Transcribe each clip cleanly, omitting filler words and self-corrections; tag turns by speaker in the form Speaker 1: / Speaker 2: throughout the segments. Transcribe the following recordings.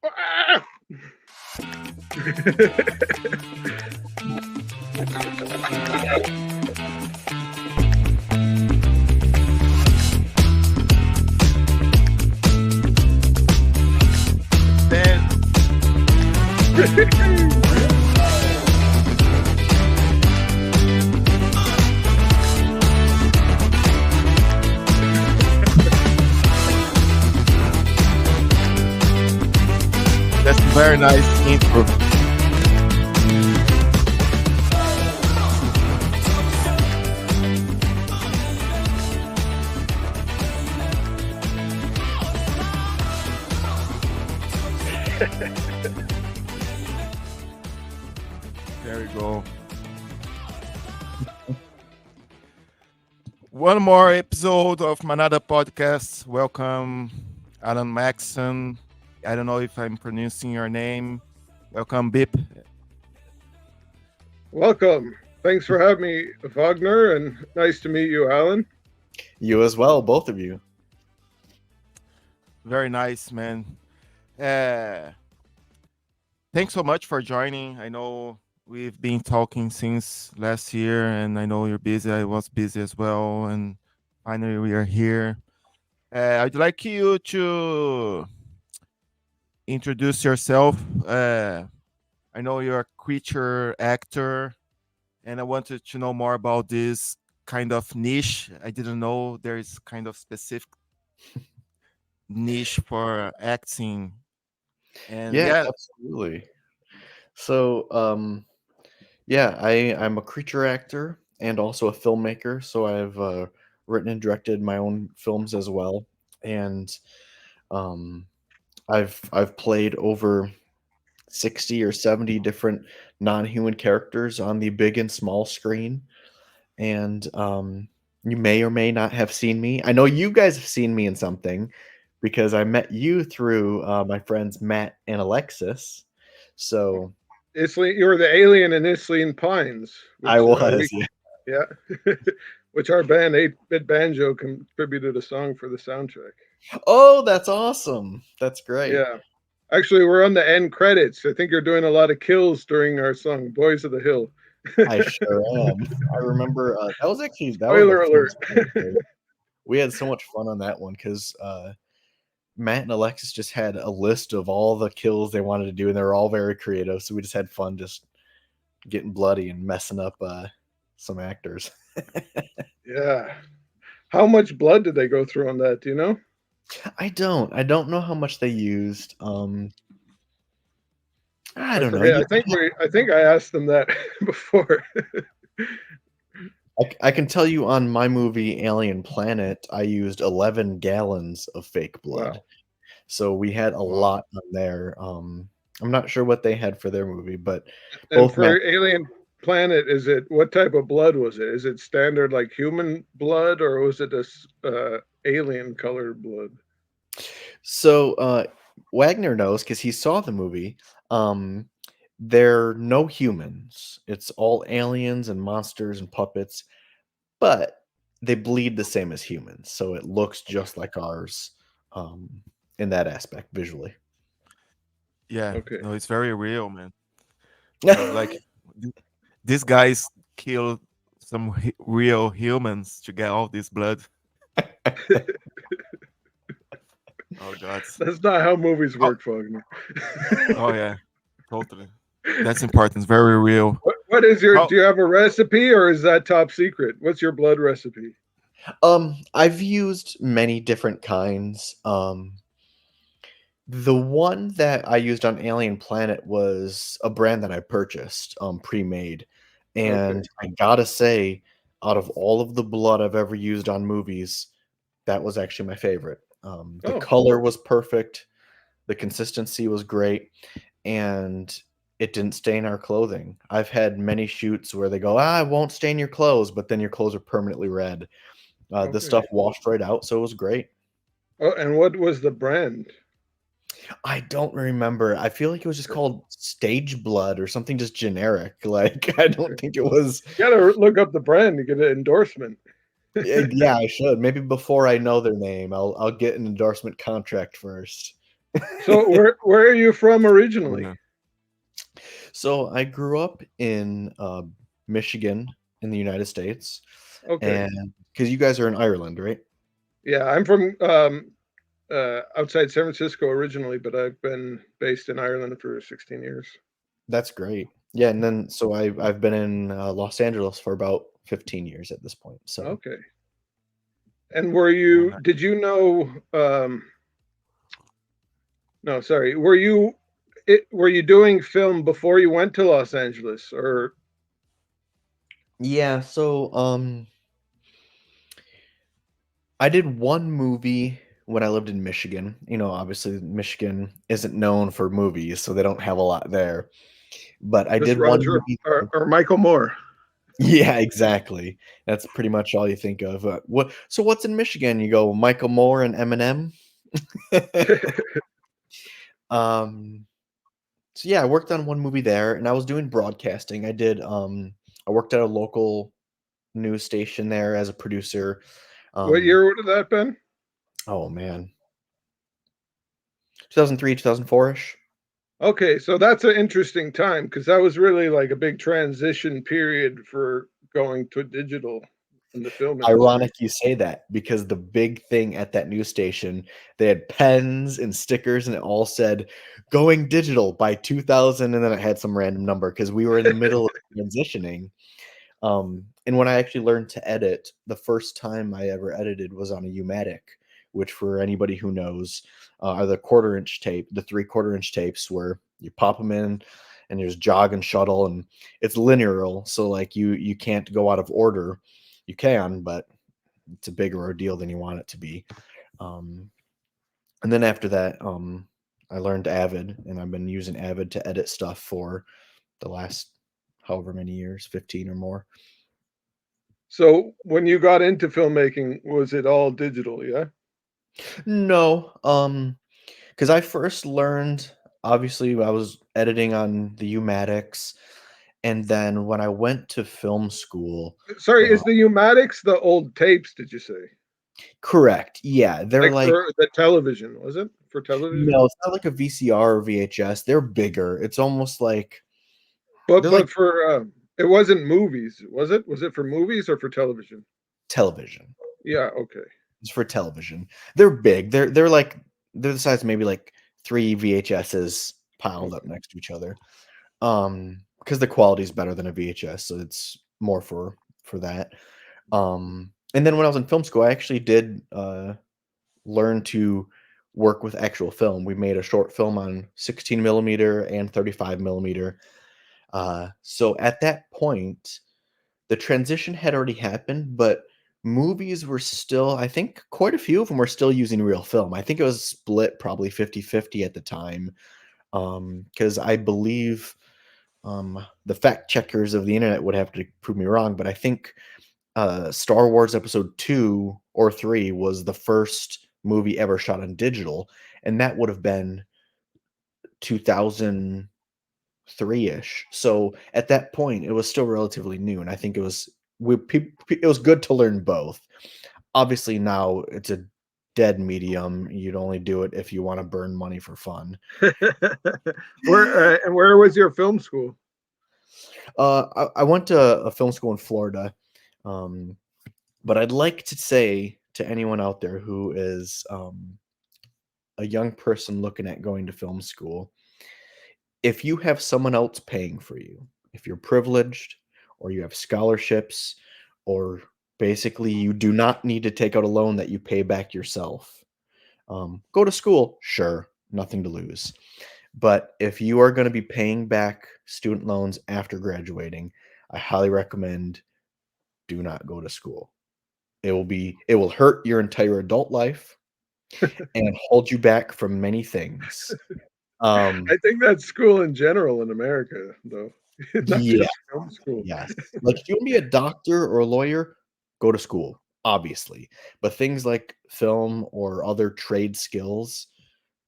Speaker 1: Ah!
Speaker 2: That's a very nice intro. There we go. One more episode of another podcast. Welcome, Alan Maxson. I don't know if I'm pronouncing your name. Welcome, Bip.
Speaker 1: Welcome. Thanks for having me, Wagner, and nice to meet you, Alan.
Speaker 3: You as well, both of you.
Speaker 2: Very nice, man. Thanks so much for joining. I know we've been talking since last year, and I know you're busy. I was busy as well, and finally we are here. I'd like you to introduce yourself. I know you're a creature actor, and I wanted to know more about this kind of niche. I didn't know there is kind of specific niche for acting. And
Speaker 3: Yeah, absolutely. So, I'm a creature actor and also a filmmaker. So I've written and directed my own films as well, and I've played over 60 or 70 different non-human characters on the big and small screen. And you may or may not have seen me. I know you guys have seen me in something because I met you through my friends Matt and Alexis. So
Speaker 1: You were the alien in Isleen Pines. Which,
Speaker 3: I was,
Speaker 1: yeah. Which our band 8-Bit Banjo contributed a song for the soundtrack.
Speaker 3: Oh, that's awesome. That's great.
Speaker 1: Yeah. Actually, we're on the end credits. I think you're doing a lot of kills during our song, Boys of the Hill.
Speaker 3: I sure am. I remember that was actually
Speaker 1: Spoiler alert.
Speaker 3: We had so much fun on that one because Matt and Alexis just had a list of all the kills they wanted to do, and they were all very creative. So we just had fun just getting bloody and messing up some actors.
Speaker 1: Yeah. How much blood did they go through on that? Do you know?
Speaker 3: I don't know how much they used. I don't know.
Speaker 1: I think I asked them that before.
Speaker 3: I can tell you on my movie Alien Planet, I used 11 gallons of fake blood. Wow. So we had a lot on there. I'm not sure what they had for their movie, but
Speaker 1: both for Alien Planet, what type of blood was it? Is it standard like human blood, or was it a alien colored blood?
Speaker 3: So Wagner knows because he saw the movie. They're no humans. It's all aliens and monsters and puppets, but they bleed the same as humans, so it looks just like ours in that aspect visually.
Speaker 2: Yeah, okay. No, it's very real, man. Like these guys kill some real humans to get all this blood. Oh God,
Speaker 1: that's not how movies work, Wagner.
Speaker 2: Oh yeah, totally. That's important. It's very real.
Speaker 1: What is your? Do you have a recipe, or is that top secret? What's your blood recipe?
Speaker 3: I've used many different kinds. The one that I used on Alien Planet was a brand that I purchased, pre-made, and I gotta say, out of all of the blood I've ever used on movies, that was actually my favorite. The color was perfect, the consistency was great, and it didn't stain our clothing. I've had many shoots where they go, I won't stain your clothes, but then your clothes are permanently red. The stuff washed right out, so it was great.
Speaker 1: Oh, and what was the brand?
Speaker 3: I don't remember. I feel like it was just called Stage Blood or something just generic. Like, I don't think it was.
Speaker 1: You gotta look up the brand to get an endorsement.
Speaker 3: Yeah, I should. Maybe before I know their name, I'll get an endorsement contract first.
Speaker 1: So where are you from originally?
Speaker 2: Yeah.
Speaker 3: So I grew up in Michigan in the United States,
Speaker 1: Okay.
Speaker 3: and because you guys are in Ireland, right?
Speaker 1: Yeah, I'm from outside San Francisco originally, but I've been based in Ireland for 16 years.
Speaker 3: That's great. Yeah, and then so I've been in Los Angeles for about 15 years at this point. So
Speaker 1: Okay. And were you,
Speaker 2: Yeah.
Speaker 1: did you know, no, sorry, were you doing film before you went to Los Angeles or?
Speaker 3: yeah, so I did one movie when I lived in Michigan. You know, obviously Michigan isn't known for movies, so they don't have a lot there. But I
Speaker 1: Just
Speaker 3: did one
Speaker 1: Roger
Speaker 3: movie there.
Speaker 1: or Michael Moore?
Speaker 3: Yeah, exactly. That's pretty much all you think of. What's in Michigan? You go Michael Moore and Eminem. um, so yeah, I worked on one movie there, and I was doing broadcasting. I worked at a local news station there as a producer.
Speaker 1: What
Speaker 3: Um,
Speaker 1: year would have that been?
Speaker 3: oh man, 2003, 2004 ish.
Speaker 1: Okay, so that's an interesting time because that was really like a big transition period for going to digital in the film industry.
Speaker 3: Ironic you say that because the big thing at that news station, they had pens and stickers and it all said going digital by 2000, and then it had some random number because we were in the middle of transitioning. And when I actually learned to edit, the first time I ever edited was on a U-matic, which for anybody who knows are the quarter-inch tape, the 3/4 inch tapes where you pop them in and there's jog and shuttle and it's linear, so like you can't go out of order. You can, but it's a bigger ordeal than you want it to be. Um, and then after that, I learned Avid, and I've been using Avid to edit stuff for the last however many years, 15 or more.
Speaker 1: So when you got into filmmaking, was it all digital? Yeah.
Speaker 3: No, because I first learned, obviously, I was editing on the U-matics, and then when I went to film school,
Speaker 1: Sorry,
Speaker 3: uh,
Speaker 1: is the pneumatics the old tapes? Did you say
Speaker 3: correct, yeah, they're
Speaker 1: like
Speaker 3: like
Speaker 1: for the television? Was it for television?
Speaker 3: no, it's not like a VCR or VHS. They're bigger. It's almost like
Speaker 1: But
Speaker 3: they're like
Speaker 1: but for it wasn't movies, was it? Was it for movies or for television?
Speaker 3: television.
Speaker 1: Yeah. Okay.
Speaker 3: It's for television. They're big. They're the size of maybe like 3 VHSs piled up
Speaker 1: Okay.
Speaker 3: next to each other. Because the quality is better than a VHS, so it's more for that. And then when I was in film school, I actually did learn to work with actual film. We made a short film on 16 millimeter and 35 millimeter. So at that point, the transition had already happened, but movies were still, I think quite a few of them were still using real film. I think it was split probably 50-50 at the time. Because I believe the fact checkers of the internet would have to prove me wrong, but I think Star Wars Episode 2 or 3 was the first movie ever shot on digital, and that would have been 2003-ish. So at that point, it was still relatively new, and I think it was good to learn both. Obviously, now it's a dead medium. You'd only do it if you want to burn money for fun.
Speaker 1: Where was your film school?
Speaker 3: I went to a film school in Florida, um, but I'd like to say to anyone out there who is a young person looking at going to film school, if you have someone else paying for you, if you're privileged or you have scholarships, or basically you do not need to take out a loan that you pay back yourself, go to school, sure, nothing to lose. But if you are going to be paying back student loans after graduating, I highly recommend do not go to school. It will hurt your entire adult life and hold you back from many things. Um,
Speaker 1: I think that's school in general in America, though, not
Speaker 3: yeah,
Speaker 1: just film school.
Speaker 3: yes. Like if you want to be a doctor or a lawyer, go to school, obviously. But things like film or other trade skills,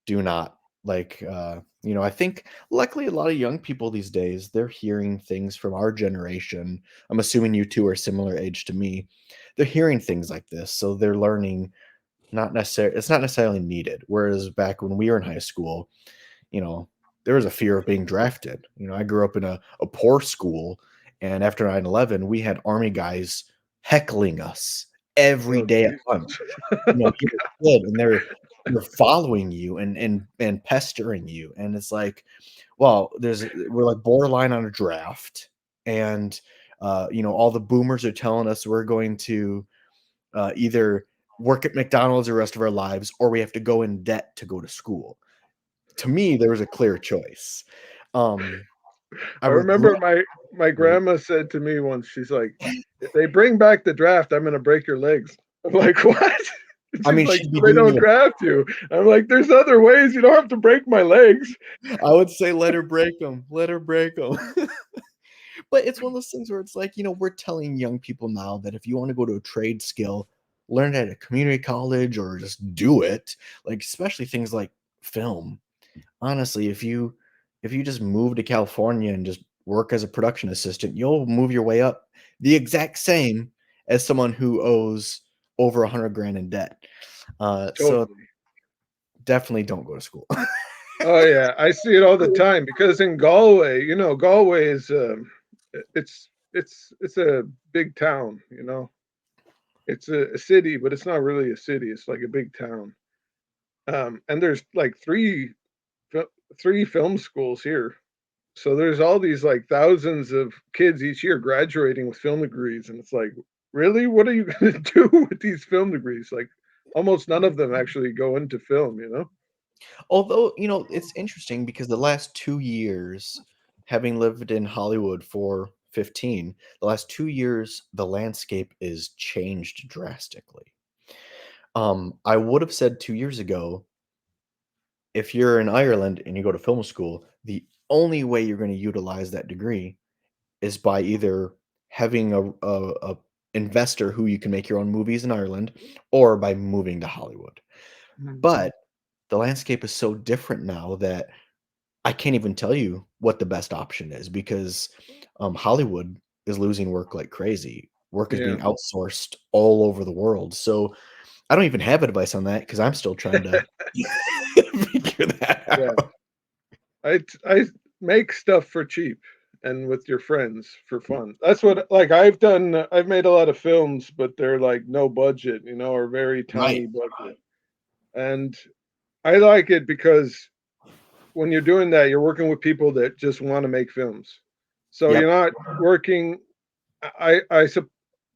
Speaker 3: do not. Like I think luckily a lot of young people these days, they're hearing things from our generation. I'm assuming you two are similar age to me. They're hearing things like this, so they're learning it's not necessarily needed. Whereas back when we were in high school, there was a fear of being drafted. I grew up in a poor school, and after 9/11, we had army guys heckling us every
Speaker 1: Oh,
Speaker 3: day at
Speaker 1: geez.
Speaker 3: lunch. You're a kid, and they're following you and pestering you, and it's like, well, we're like borderline on a draft, and all the boomers are telling us we're going to either work at McDonald's the rest of our lives, or we have to go in debt to go to school. To me, there was a clear choice. I
Speaker 1: I remember
Speaker 3: regret.
Speaker 1: my grandma said to me once, she's like, "If they bring back the draft, I'm gonna break your legs." I'm like, "What?" And
Speaker 3: I
Speaker 1: she's
Speaker 3: mean,
Speaker 1: like,
Speaker 3: she'd be
Speaker 1: "So they
Speaker 3: doing
Speaker 1: don't
Speaker 3: you.
Speaker 1: draft you." I'm like, "There's other ways. You don't have to break my legs."
Speaker 3: I would say, let her break them. Let her break them. But it's one of those things where it's like, we're telling young people now that if you want to go to a trade skill, learn it at a community college or just do it. Like, especially things like film. Honestly, if you just move to California and just work as a production assistant, you'll move your way up the exact same as someone who owes over 100 grand in debt. So
Speaker 1: Totally.
Speaker 3: definitely don't go to school.
Speaker 1: Oh yeah, I see it all the time because in Galway, Galway is it's a big town. It's a city, but it's not really a city. It's like a big town. And there's like three film schools here. So there's all these like thousands of kids each year graduating with film degrees, and it's like, really, what are you going to do with these film degrees? Like, almost none of them actually go into film.
Speaker 3: Although, it's interesting because the last 2 years, having lived in Hollywood for 15, the last 2 years, the landscape is changed drastically. I would have said 2 years ago, if you're in Ireland and you go to film school, the only way you're going to utilize that degree is by either having a investor who you can make your own movies in Ireland, or by moving to Hollywood. But the landscape is so different now that I can't even tell you what the best option is, because Hollywood is losing work like crazy. Work is
Speaker 1: Yeah,
Speaker 3: being outsourced all over the world. So I don't even have advice on that because I'm still trying to figure that
Speaker 1: yeah.
Speaker 3: out.
Speaker 1: I make stuff for cheap and with your friends for fun. That's what like I've done. I've made a lot of films, but they're like no budget, or very
Speaker 3: Right.
Speaker 1: tiny budget. And I like it because when you're doing that, you're working with people that just want to make films. So you're
Speaker 3: Yep.
Speaker 1: not working.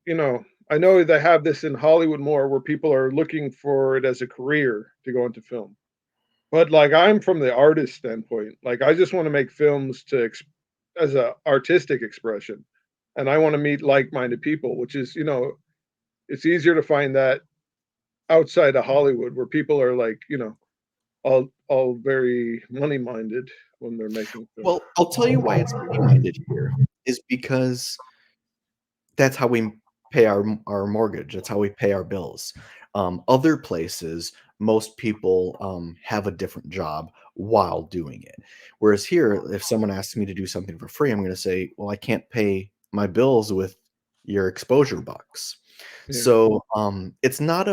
Speaker 1: You know, I know they have this in Hollywood more, where people are looking for it as a career to go into film. But like I'm from the artist standpoint, like I just want to make films as a artistic expression, and I want to meet like-minded people, which is it's easier to find that outside of Hollywood, where people are like all very money minded when they're making films.
Speaker 3: Well, I'll tell you why it's money-minded here is because that's how we pay our mortgage. That's how we pay our bills. Other places, most people have a different job while doing it. Whereas here, if someone asks me to do something for free, I'm going to say, "Well, I can't pay my bills with your exposure bucks."
Speaker 1: Yeah,
Speaker 3: So it's not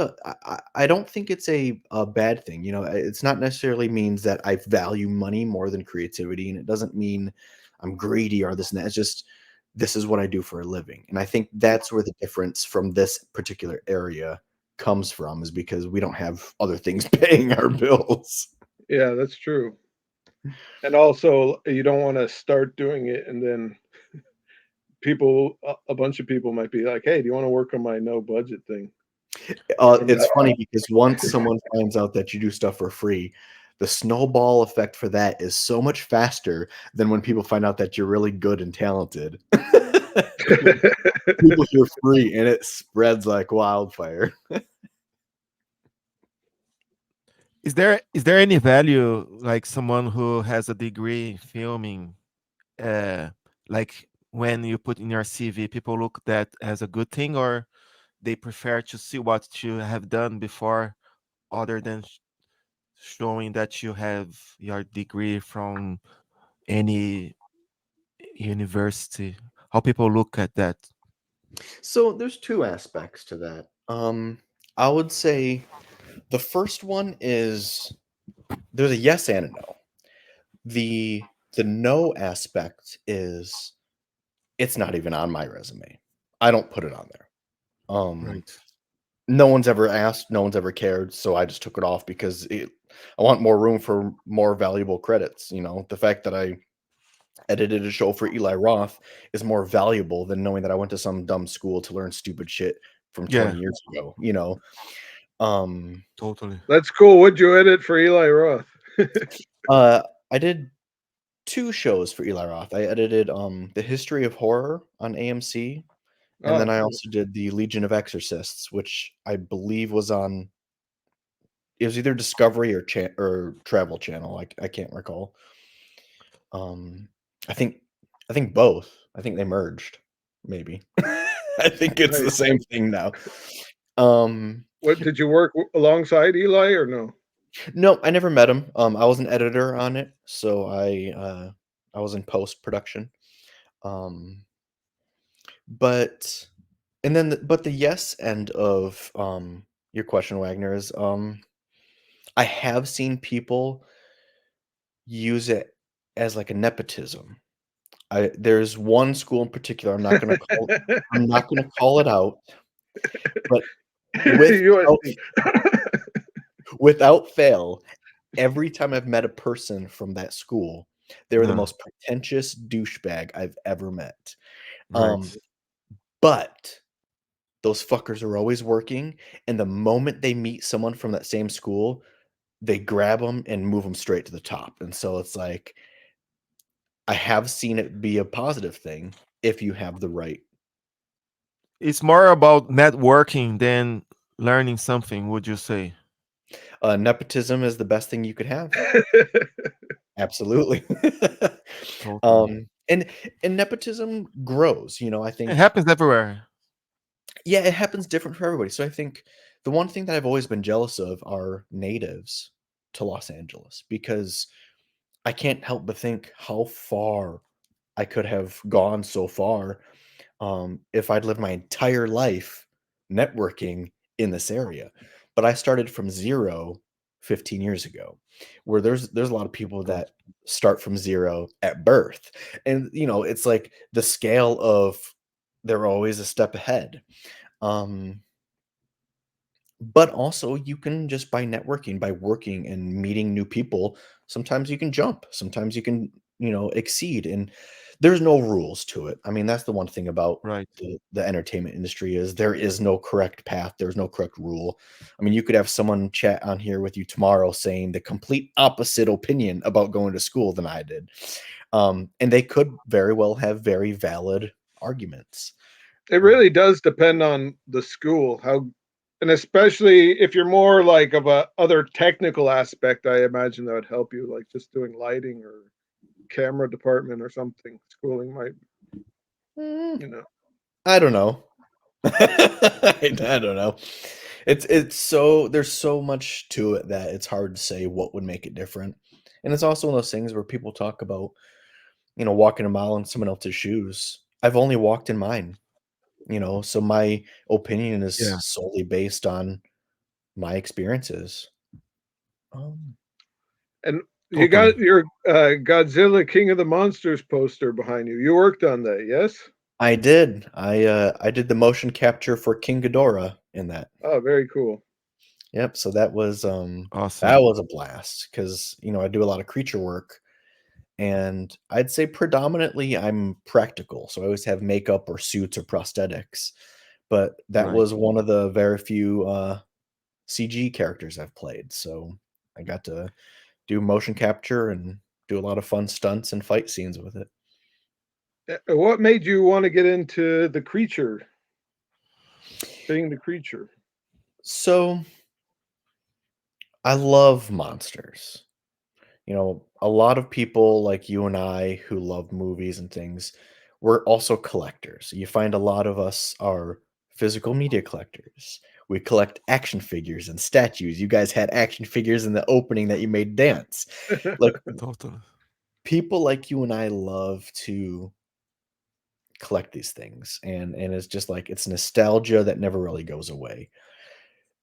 Speaker 3: I don't think it's a bad thing. It's not necessarily means that I value money more than creativity, and it doesn't mean I'm greedy or this and that. It's just this is what I do for a living. And I think that's where the difference from this particular area comes from, is because we don't have other things paying our bills.
Speaker 1: yeah, that's true. And also, you don't want to start doing it and then a bunch of people might be like, "Hey, do you want to work on my no budget thing?" And
Speaker 3: It's funny because once someone finds out that you do stuff for free, the snowball effect for that is so much faster than when people find out that you're really good and talented. People hear free and it spreads like wildfire.
Speaker 2: Is there any value, like someone who has a degree in filming, uh like when you put in your CV, people look that as a good thing, or they prefer to see what you have done before, other than showing that you have your degree from any university? How people look at that?
Speaker 3: So there's two aspects to that. I would say The first one is there's a yes and a no. The no aspect is it's not even on my resume. I don't put it on there.
Speaker 2: Right.
Speaker 3: No one's ever asked, no one's ever cared, so I just took it off because I want more room for more valuable credits. The fact that I edited a show for Eli Roth is more valuable than knowing that I went to some dumb school to learn stupid shit from 20
Speaker 2: Yeah,
Speaker 3: years ago. Um,
Speaker 2: totally.
Speaker 1: That's cool. What'd you edit for Eli Roth?
Speaker 3: I did 2 shows for Eli Roth. I edited The History of Horror on AMC, and then
Speaker 1: Oh,
Speaker 3: I
Speaker 1: cool.
Speaker 3: also did The Legion of Exorcists, which I believe was on it was either Discovery or Travel Channel. I can't recall. Um, I think both. I think they merged, maybe. I think it's the
Speaker 1: Nice.
Speaker 3: same thing now. Um,
Speaker 1: What did you work alongside Eli or no?
Speaker 3: no, I never met him. I was an editor on it, so I was in post-production. Um, but but the yes end of your question, Wagner, is I have seen people use it as like a nepotism. There's one school in particular, I'm not gonna call it out, but without
Speaker 1: USC.
Speaker 3: without fail, every time I've met a person from that school, they were the most pretentious douchebag I've ever met.
Speaker 2: Right.
Speaker 3: But those fuckers are always working, and the moment they meet someone from that same school, they grab them and move them straight to the top, and so it's like, I have seen it be a positive thing if you have the right
Speaker 2: It's more about networking than learning something, would you say?
Speaker 3: nepotism is the best thing you could have. Absolutely.
Speaker 2: Totally.
Speaker 3: And nepotism grows, I
Speaker 2: It
Speaker 3: think
Speaker 2: happens everywhere.
Speaker 3: yeah, it happens different for everybody. So I think the one thing that I've always been jealous of are natives to Los Angeles because I can't help but think how far I could have gone so far if I'd lived my entire life networking in this area. But I started from zero 15 years ago, where there's a lot of people
Speaker 2: Tot-
Speaker 3: that start from zero at birth. And it's like the scale of they're always a step ahead. Um, but also you can just by networking, by working and meeting new people, sometimes you can jump, sometimes you can, exceed and there's no rules to it. I mean, that's the one thing about
Speaker 2: Right.
Speaker 3: the entertainment industry is there is no correct path, there's no correct rule. I mean, you could have someone chat on here with you tomorrow saying the complete opposite opinion about going to school than I did. And they could very well have very valid arguments.
Speaker 1: It
Speaker 3: Um,
Speaker 1: really does depend on the school, how, and especially if you're more like of a other technical aspect, I imagine that would help you, like just doing lighting or camera department or something. Schooling might,
Speaker 3: mm,
Speaker 1: you know.
Speaker 3: I don't know. I don't know. It's so there's so much to it that it's hard to say what would make it different. And it's also one of those things where people talk about, walking a mile in someone else's shoes. I've only walked in mine, so my opinion is
Speaker 2: Yeah.
Speaker 3: solely based on my experiences. Um,
Speaker 1: And you
Speaker 2: Totally.
Speaker 1: got your Godzilla King of the Monsters poster behind you. You worked on that, yes?
Speaker 3: I did. I did the motion capture for King Ghidorah in that.
Speaker 1: Oh, very cool.
Speaker 3: Yep, so that was
Speaker 2: Awesome.
Speaker 3: a blast because I do a lot of creature work and I'd say predominantly I'm practical. So I always have makeup or suits or prosthetics. But that
Speaker 2: Right.
Speaker 3: was one of the very few CG characters I've played. So I got to do motion capture and do a lot of fun stunts and fight scenes with it.
Speaker 1: What made you want to get into the creature, being the creature?
Speaker 3: So I love monsters. A lot of people like you and I who love movies and things, we're also collectors. You find a lot of us are physical media collectors. We collect action figures and statues. You guys had action figures in the opening that you made dance. Like
Speaker 2: Totally.
Speaker 3: people like you and I love to collect these things and it's just like it's nostalgia that never really goes away.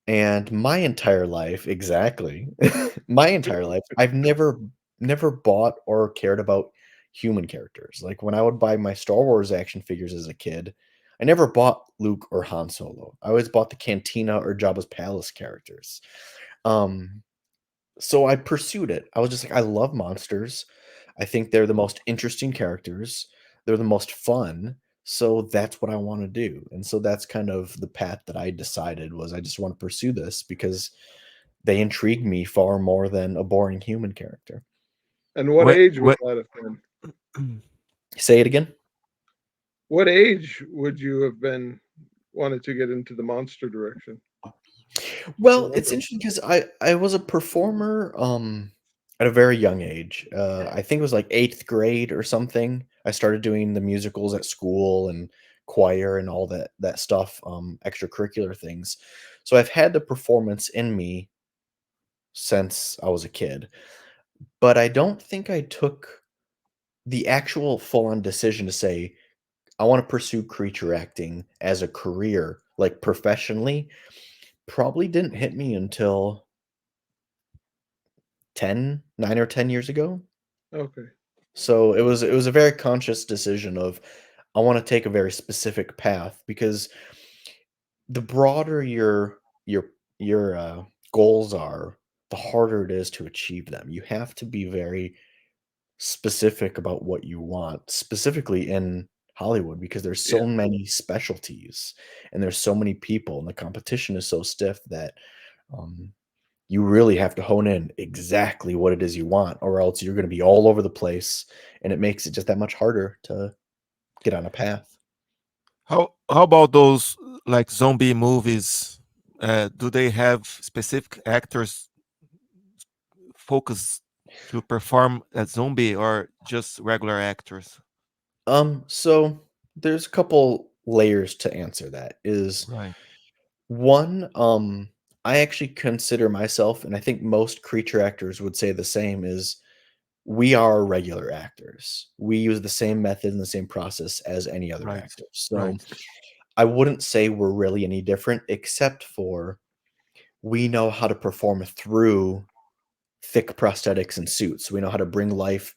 Speaker 3: And my entire life, exactly, my entire life, I've never bought or cared about human characters. Like when I would buy my Star Wars action figures as a kid, I never bought Luke or Han Solo. I always bought the Cantina or Jabba's Palace characters. Um, so I pursued it. I was just like, I love monsters. I think they're the most interesting characters. They're the most fun. So that's what I want to do. And so that's kind of the path that I decided was I just want to pursue this because they intrigue me far more than a boring human character.
Speaker 1: And what
Speaker 2: What
Speaker 1: age would
Speaker 2: what
Speaker 1: that have been?
Speaker 3: Say it again.
Speaker 1: What age would you have been wanted to get into the monster direction? Do you
Speaker 3: Well, it's
Speaker 1: remember?
Speaker 3: interesting because I was a performer at a very young age. I think it was like 8th grade or something. I started doing the musicals at school and choir and all that stuff, extracurricular things. So I've had the performance in me since I was a kid, but I don't think I took the actual full-on decision to say I want to pursue creature acting as a career, like professionally. Probably didn't hit me until 9 or 10 years ago.
Speaker 1: Okay.
Speaker 3: So it was a very conscious decision of I want to take a very specific path because the broader your goals are, the harder it is to achieve them. You have to be very specific about what you want, specifically in Hollywood, because there's
Speaker 1: Yeah.
Speaker 3: so many specialties and there's so many people, and the competition is so stiff that um, you really have to hone in exactly what it is you want, or else you're going to be all over the place, and it makes it just that much harder to get on a path.
Speaker 2: how about those like zombie movies? Do they have specific actors focused to perform a zombie or just regular actors?
Speaker 3: So there's a couple layers to answer that. Is
Speaker 2: Right.
Speaker 3: one, I actually consider myself, and I think most creature actors would say the same, is we are regular actors. We use the same method and the same process as any other
Speaker 2: Right.
Speaker 3: actor. So
Speaker 2: Right.
Speaker 3: I wouldn't say we're really any different, except for we know how to perform through thick prosthetics and suits. We know how to bring life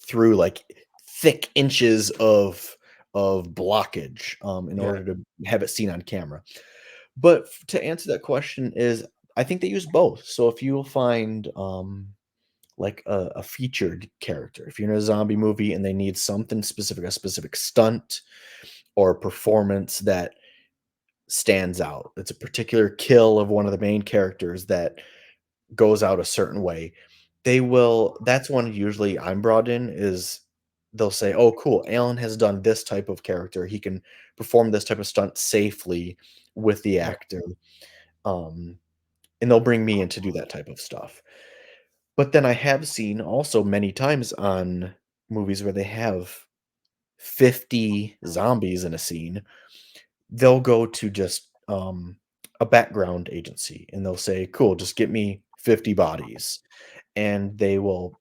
Speaker 3: through like thick inches of blockage in
Speaker 1: Yeah.
Speaker 3: order to have it seen on camera. But to answer that question is I think they use both. So if you'll find like a featured character, if you're in a zombie movie and they need something specific, a specific stunt or performance that stands out, it's a particular kill of one of the main characters that goes out a certain way, they will that's when usually I'm brought in is they'll say, "Oh, cool, Alan has done this type of character. He can perform this type of stunt safely with the
Speaker 1: Yeah.
Speaker 3: actor." Um, and they'll bring me in to do that type of stuff. But then I have seen also many times on movies where they have 50 zombies in a scene, they'll go to just a background agency and they'll say, "Cool, just get me 50 bodies." And they will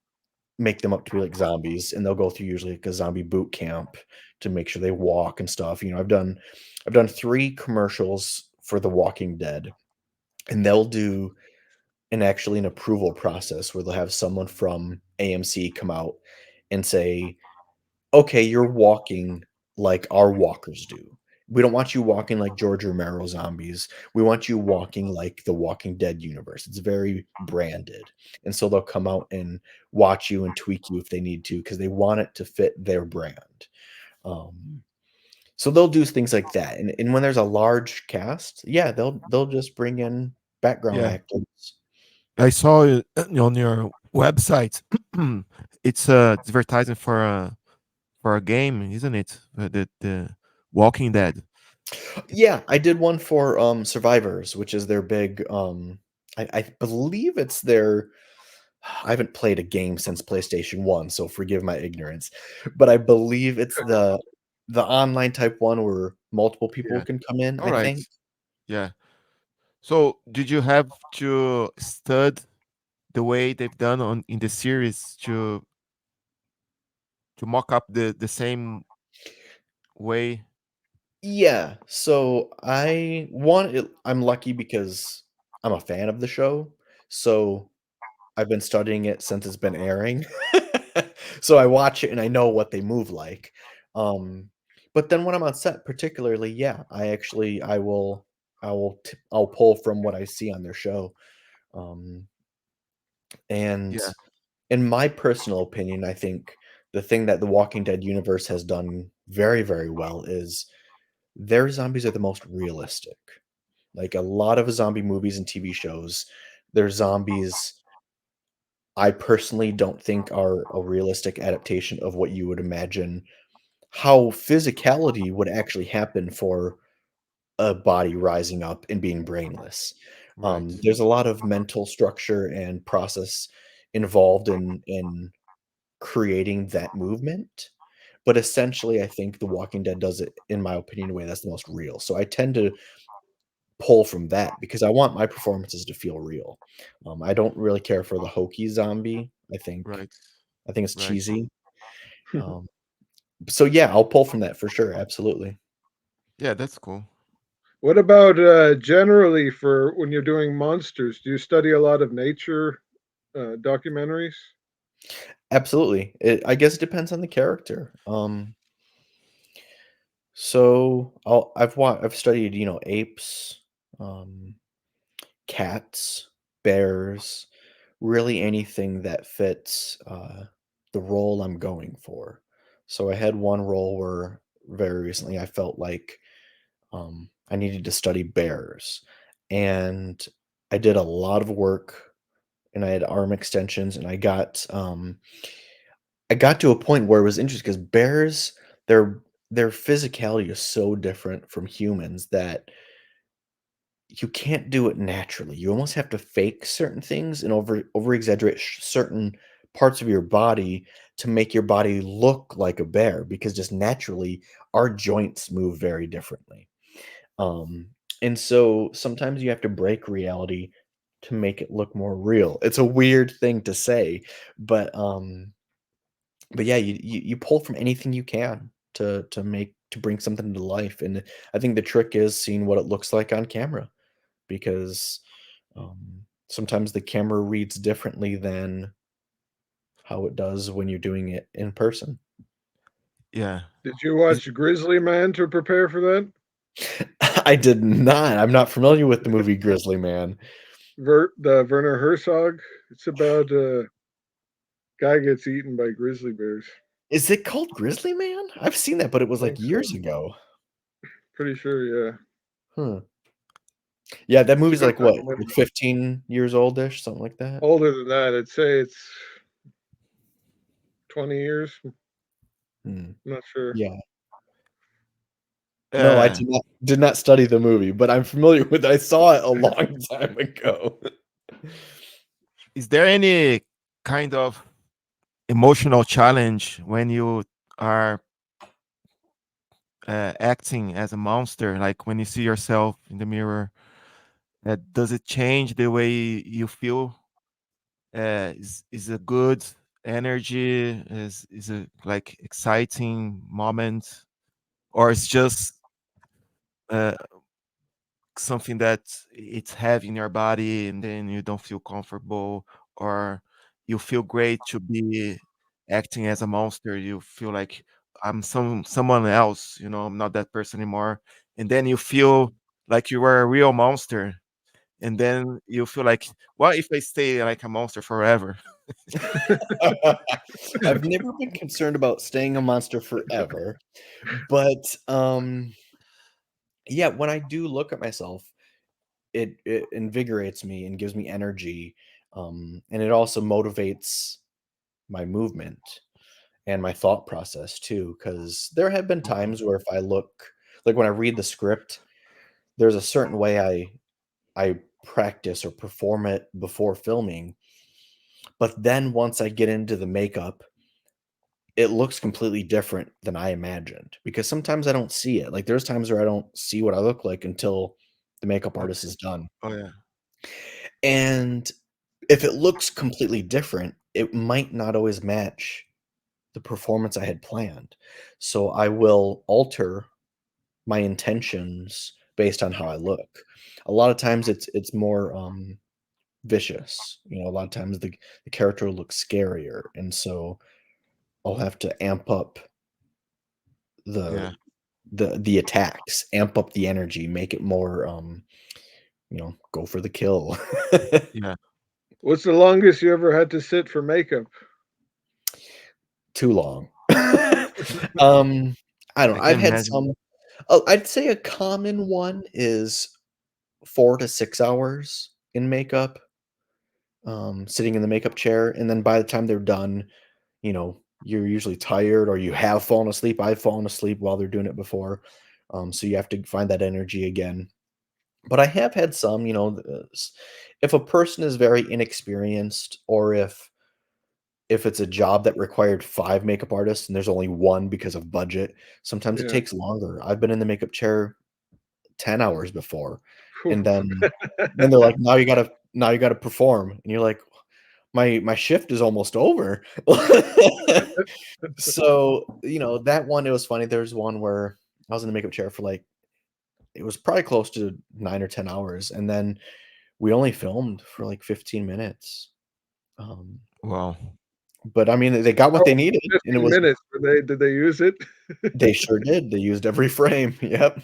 Speaker 3: make them up to be like zombies, and they'll go through usually like a zombie boot camp to make sure they walk and stuff. I've done 3 commercials for The Walking Dead, and they'll do an approval process where they'll have someone from AMC come out and say, "Okay, you're walking like our walkers do. We don't want you walking like George Romero zombies. We want you walking like the Walking Dead universe." It's very branded. And so they'll come out and watch you and tweak you if they need to because they want it to fit their brand. Um, so they'll do things like that. And when there's a large cast, yeah, they'll just bring in background
Speaker 2: Yeah.
Speaker 3: actors.
Speaker 2: I saw it on your website. It's advertising for a game, isn't it? The Walking Dead.
Speaker 3: Yeah, I did one for Survivors, which is their big I believe it's their I haven't played a game since PlayStation 1, so forgive my ignorance. But I believe it's the online type one where multiple people
Speaker 2: Yeah.
Speaker 3: can come in,
Speaker 2: All
Speaker 3: I
Speaker 2: right.
Speaker 3: think.
Speaker 2: Yeah. So did you have to stud the way they've done on in the series to mock up the same way?
Speaker 3: Yeah, so I'm lucky because I'm a fan of the show, so I've been studying it since it's been airing. So I watch it and I know what they move like. Um, but then when I'm on set, particularly, yeah, I'll pull from what I see on their show. Um, and
Speaker 2: Yeah,
Speaker 3: in my personal opinion, I think the thing that the Walking Dead universe has done very, very well is their zombies are the most realistic. Like a lot of zombie movies and TV shows, their zombies I personally don't think are a realistic adaptation of what you would imagine how physicality would actually happen for a body rising up and being brainless.
Speaker 2: right.
Speaker 3: There's a lot of mental structure and process involved in creating that movement, but essentially, I think The Walking Dead does it, in my opinion, in a way that's the most real. So I tend to pull from that because I want my performances to feel real. I don't really care for the hokey zombie.
Speaker 2: Right,
Speaker 3: I think it's
Speaker 2: right.
Speaker 3: cheesy. Um, so yeah, I'll pull from that for sure. Absolutely.
Speaker 2: Yeah, that's cool.
Speaker 1: What about generally for when you're doing monsters? Do you study a lot of nature documentaries?
Speaker 3: Absolutely. I guess it depends on the character. So I've studied, apes, um, cats, bears, really anything that fits the role I'm going for. So I had one role where very recently I felt like I needed to study bears, and I did a lot of work, and I had arm extensions, and I got to a point where it was interesting because bears, their physicality is so different from humans that you can't do it naturally. You almost have to fake certain things and over exaggerate certain parts of your body to make your body look like a bear because just naturally our joints move very differently. Um, and so sometimes you have to break reality to make it look more real. It's a weird thing to say, but yeah, you pull from anything you can to bring something to life. And I think the trick is seeing what it looks like on camera because sometimes the camera reads differently than how it does when you're doing it in person.
Speaker 2: Yeah.
Speaker 1: Did you
Speaker 2: Is
Speaker 1: watch Grizzly Man to prepare for that?
Speaker 3: I did not. I'm not familiar with the movie Grizzly Man.
Speaker 1: The Werner Herzog. It's about a guy gets eaten by grizzly bears.
Speaker 3: Is it called Grizzly Man? I've seen that, but it
Speaker 1: I
Speaker 3: was like
Speaker 1: think so.
Speaker 3: years ago.
Speaker 1: Pretty sure, yeah.
Speaker 3: Huh. Yeah, that
Speaker 1: It's a
Speaker 3: movie's
Speaker 1: good
Speaker 3: like what, like
Speaker 1: documentary.
Speaker 3: 15 years oldish, something like that.
Speaker 1: Older than that, I'd say it's 20 years. I'm
Speaker 3: Hmm.
Speaker 1: not sure.
Speaker 3: Yeah. No, I
Speaker 2: uh,
Speaker 3: did not study the movie, but I'm familiar with I saw it a long time ago.
Speaker 2: is there any kind of emotional challenge when you are acting as a monster? Like when you see yourself in the mirror, does it change the way you feel? Is a good energy? Is a like exciting moment, or it's just uh, something that it's heavy in your body and then you don't feel comfortable, or you feel great to be acting as a monster, you feel like I'm someone else, I'm not that person anymore, and then you feel like you were a real monster, and then you feel like, what if I stay like a monster forever?
Speaker 3: I've never been concerned about staying a monster forever, but yeah, when I do look at myself, it invigorates me and gives me energy, and it also motivates my movement and my thought process too. Because there have been
Speaker 2: Mhm.
Speaker 3: times where if I look, like when I read the script, there's a certain way I practice or perform it before filming, but then once I get into the makeup, it looks completely different than I imagined because sometimes I don't see it. Like there's times where I don't see what I look like until the makeup artist
Speaker 2: Okay.
Speaker 3: is done.
Speaker 2: Oh yeah.
Speaker 3: And if it looks completely different, it might not always match the performance I had planned. So I will alter my intentions based on how I look. A lot of times it's more vicious. You know, a lot of times the character looks scarier, and so I'll have to amp up the
Speaker 2: Yeah.
Speaker 3: the attacks, amp up the energy, make it more go for the kill.
Speaker 2: Yeah.
Speaker 1: What's the longest you ever had to sit for makeup?
Speaker 3: Too long. um I don't
Speaker 2: I
Speaker 3: know.
Speaker 2: can
Speaker 3: I've had
Speaker 2: imagine.
Speaker 3: some. Oh, I'd say a common one is 4 to 6 hours in makeup, sitting in the makeup chair, and then by the time they're done, you're usually tired or you have fallen asleep. I've fallen asleep while they're doing it before, so you have to find that energy again. But I have had some, if a person is very inexperienced, or if it's a job that required 5 makeup artists and there's only 1 because of budget, sometimes it
Speaker 1: Yeah.
Speaker 3: takes longer. I've been in the makeup chair 10 hours before,
Speaker 1: Phew.
Speaker 3: and then they're like, "Now you gotta perform," and you're like, "My shift is almost over." So, that one, it was funny. There's one where I was in the makeup chair for, like, it was probably close to 9 or 10 hours, and then we only filmed for, like, 15 minutes. Um,
Speaker 2: Wow.
Speaker 3: but, I mean, they got what
Speaker 1: How
Speaker 3: they
Speaker 1: was
Speaker 3: needed,
Speaker 1: the
Speaker 3: and it
Speaker 1: 15
Speaker 3: was
Speaker 1: minutes? Did they use it?
Speaker 3: they sure did. They used every frame. Yep.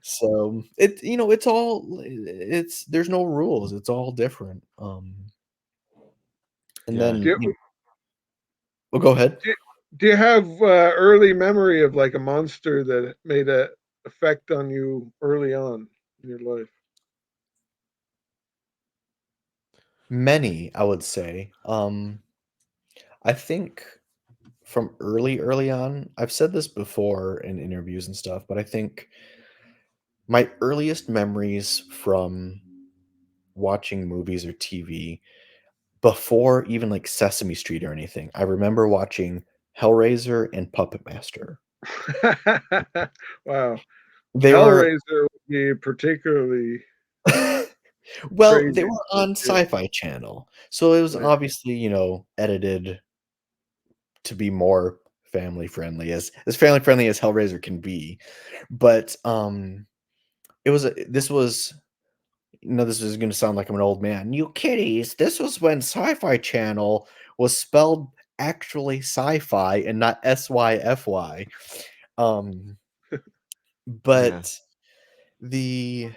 Speaker 3: So, it's all it's there's no rules. It's all different. And
Speaker 2: Yeah.
Speaker 1: Do
Speaker 3: then,
Speaker 1: you
Speaker 3: well, go ahead.
Speaker 1: do you do you have, early memory of, like, a monster that made a effect on you early on in your life?
Speaker 3: Many, I would say. I think from early on, I've said this before in interviews and stuff, but I think my earliest memories from watching movies or TV before even like Sesame Street or anything, I remember watching Hellraiser and Puppet Master.
Speaker 1: Wow.
Speaker 3: They were
Speaker 1: Hellraiser would be particularly
Speaker 3: well,
Speaker 1: crazy
Speaker 3: they were
Speaker 1: for a
Speaker 3: on
Speaker 1: kid.
Speaker 3: Sci-Fi Channel, so it was
Speaker 1: Right.
Speaker 3: obviously, edited to be more family friendly, as family friendly as Hellraiser can be. But it was a, this was this is going to sound like I'm an old man. You kiddies, this was when Sci-Fi Channel was spelled actually sci-fi and not SYFY. Um,
Speaker 2: Yeah.
Speaker 3: but the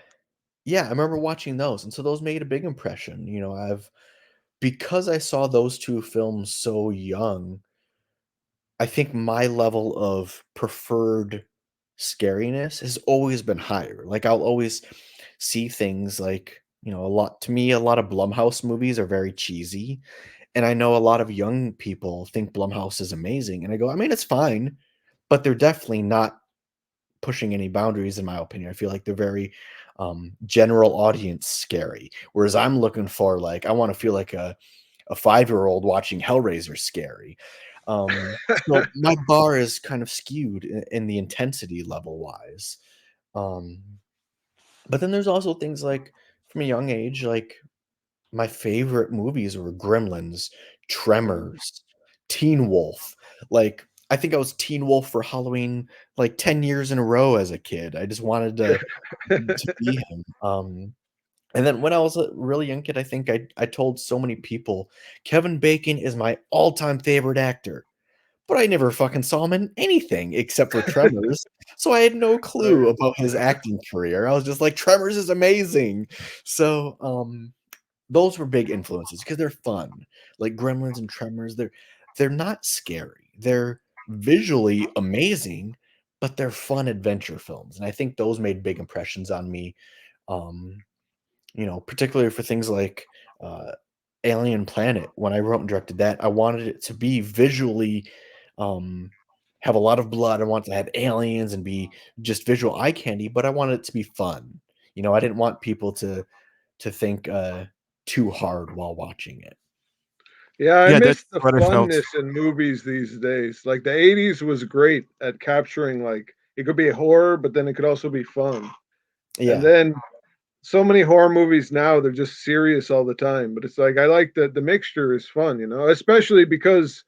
Speaker 3: yeah, I remember watching those, and so those made a big impression. I've because I saw those two films so young, I think my level of preferred scariness has always been higher. Like, I'll always see things like, a lot of Blumhouse movies are very cheesy. And I know a lot of young people think Blumhouse is amazing. And I go, I mean, it's fine, but they're definitely not pushing any boundaries, in my opinion. I feel like they're very general audience scary. Whereas I'm looking for, like, I want to feel like a 5-year-old watching Hellraiser scary. So my bar is kind of skewed in the intensity level wise. Um, but then there's also things like from a young age, like my favorite movies were Gremlins,
Speaker 1: Wow.
Speaker 3: Tremors, Teen Wolf. Like, I think I was Teen Wolf for Halloween like 10 years in a row as a kid. I just wanted to be him. And then when I was a really young kid, I think I told so many people, Kevin Bacon is my all-time favorite actor. But I never fucking saw him in anything except for Tremors, so I had no clue
Speaker 1: Right.
Speaker 3: about his acting career. I was just like, "Tremors is amazing." So, those were big influences because 'cause they're fun. Like Gremlins and Tremors, they're not scary. They're visually amazing, but they're fun adventure films, and I think those made big impressions on me. Um, particularly for things like uh, Alien Planet. When I wrote and directed that, I wanted it to be visually um, have a lot of blood. I wanted to have aliens and be just visual eye candy, but I wanted it to be fun. I didn't want people to think too hard while watching it.
Speaker 1: Yeah, I
Speaker 2: Yeah, that's
Speaker 1: miss the
Speaker 2: what I felt.
Speaker 1: funness in movies these days. Like, the '80s was great at capturing, like, it could be horror, but then it could also be fun. And
Speaker 3: Yeah,
Speaker 1: then so many horror movies now, they're just serious all the time, but it's like I like the mixture is fun, especially because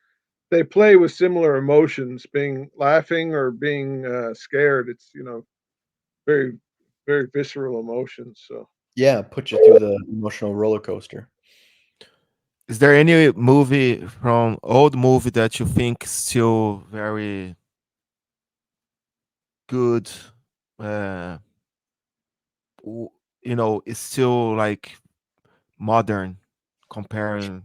Speaker 1: they play with similar emotions, being laughing or being, scared. It's, very very visceral emotions. So
Speaker 3: Yeah, put you through the emotional roller coaster.
Speaker 2: Is there any movie from old movie that you think still very good? Uh, it's still like modern comparing.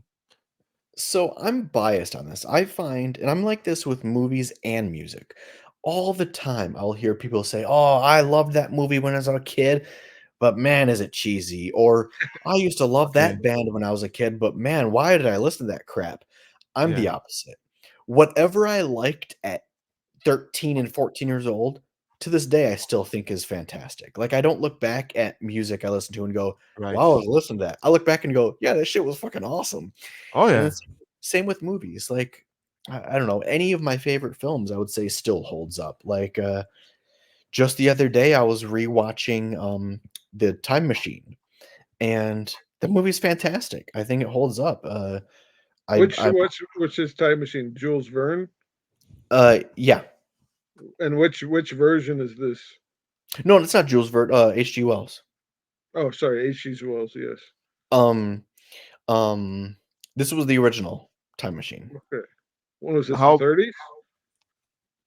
Speaker 3: So I'm biased on this. I find, and I'm like this with movies and music. All the time, I'll hear people say, "Oh, I loved that movie when I was a kid, but man, is it cheesy." Or, "I used to love
Speaker 2: Okay.
Speaker 3: that band when I was a kid, but man, why did I listen to that crap?" I'm
Speaker 2: Yeah.
Speaker 3: the opposite. Whatever I liked at 13 and 14 years old, to this day, I still think is fantastic. Like, I don't look back at music I listen to and go,
Speaker 2: Right.
Speaker 3: "Wow, I was listening to that." I look back and go, "Yeah, that shit was fucking awesome."
Speaker 2: Oh
Speaker 3: And
Speaker 2: yeah.
Speaker 3: it's same with movies. Like, I don't know, any of my favorite films, I would say still holds up. Like, just the other day, I was rewatching The Time Machine, and the movie's fantastic. I think it holds up.
Speaker 1: which
Speaker 3: I
Speaker 1: which is Time Machine? Jules Verne,
Speaker 3: yeah.
Speaker 1: and which version is this?
Speaker 3: No, it's not Jules Verne, H.G. Wells.
Speaker 1: Oh, sorry, H.G. Wells. Yes.
Speaker 3: Um, um, this was the original Time Machine.
Speaker 1: Okay. When was this? The
Speaker 2: How
Speaker 1: 30s?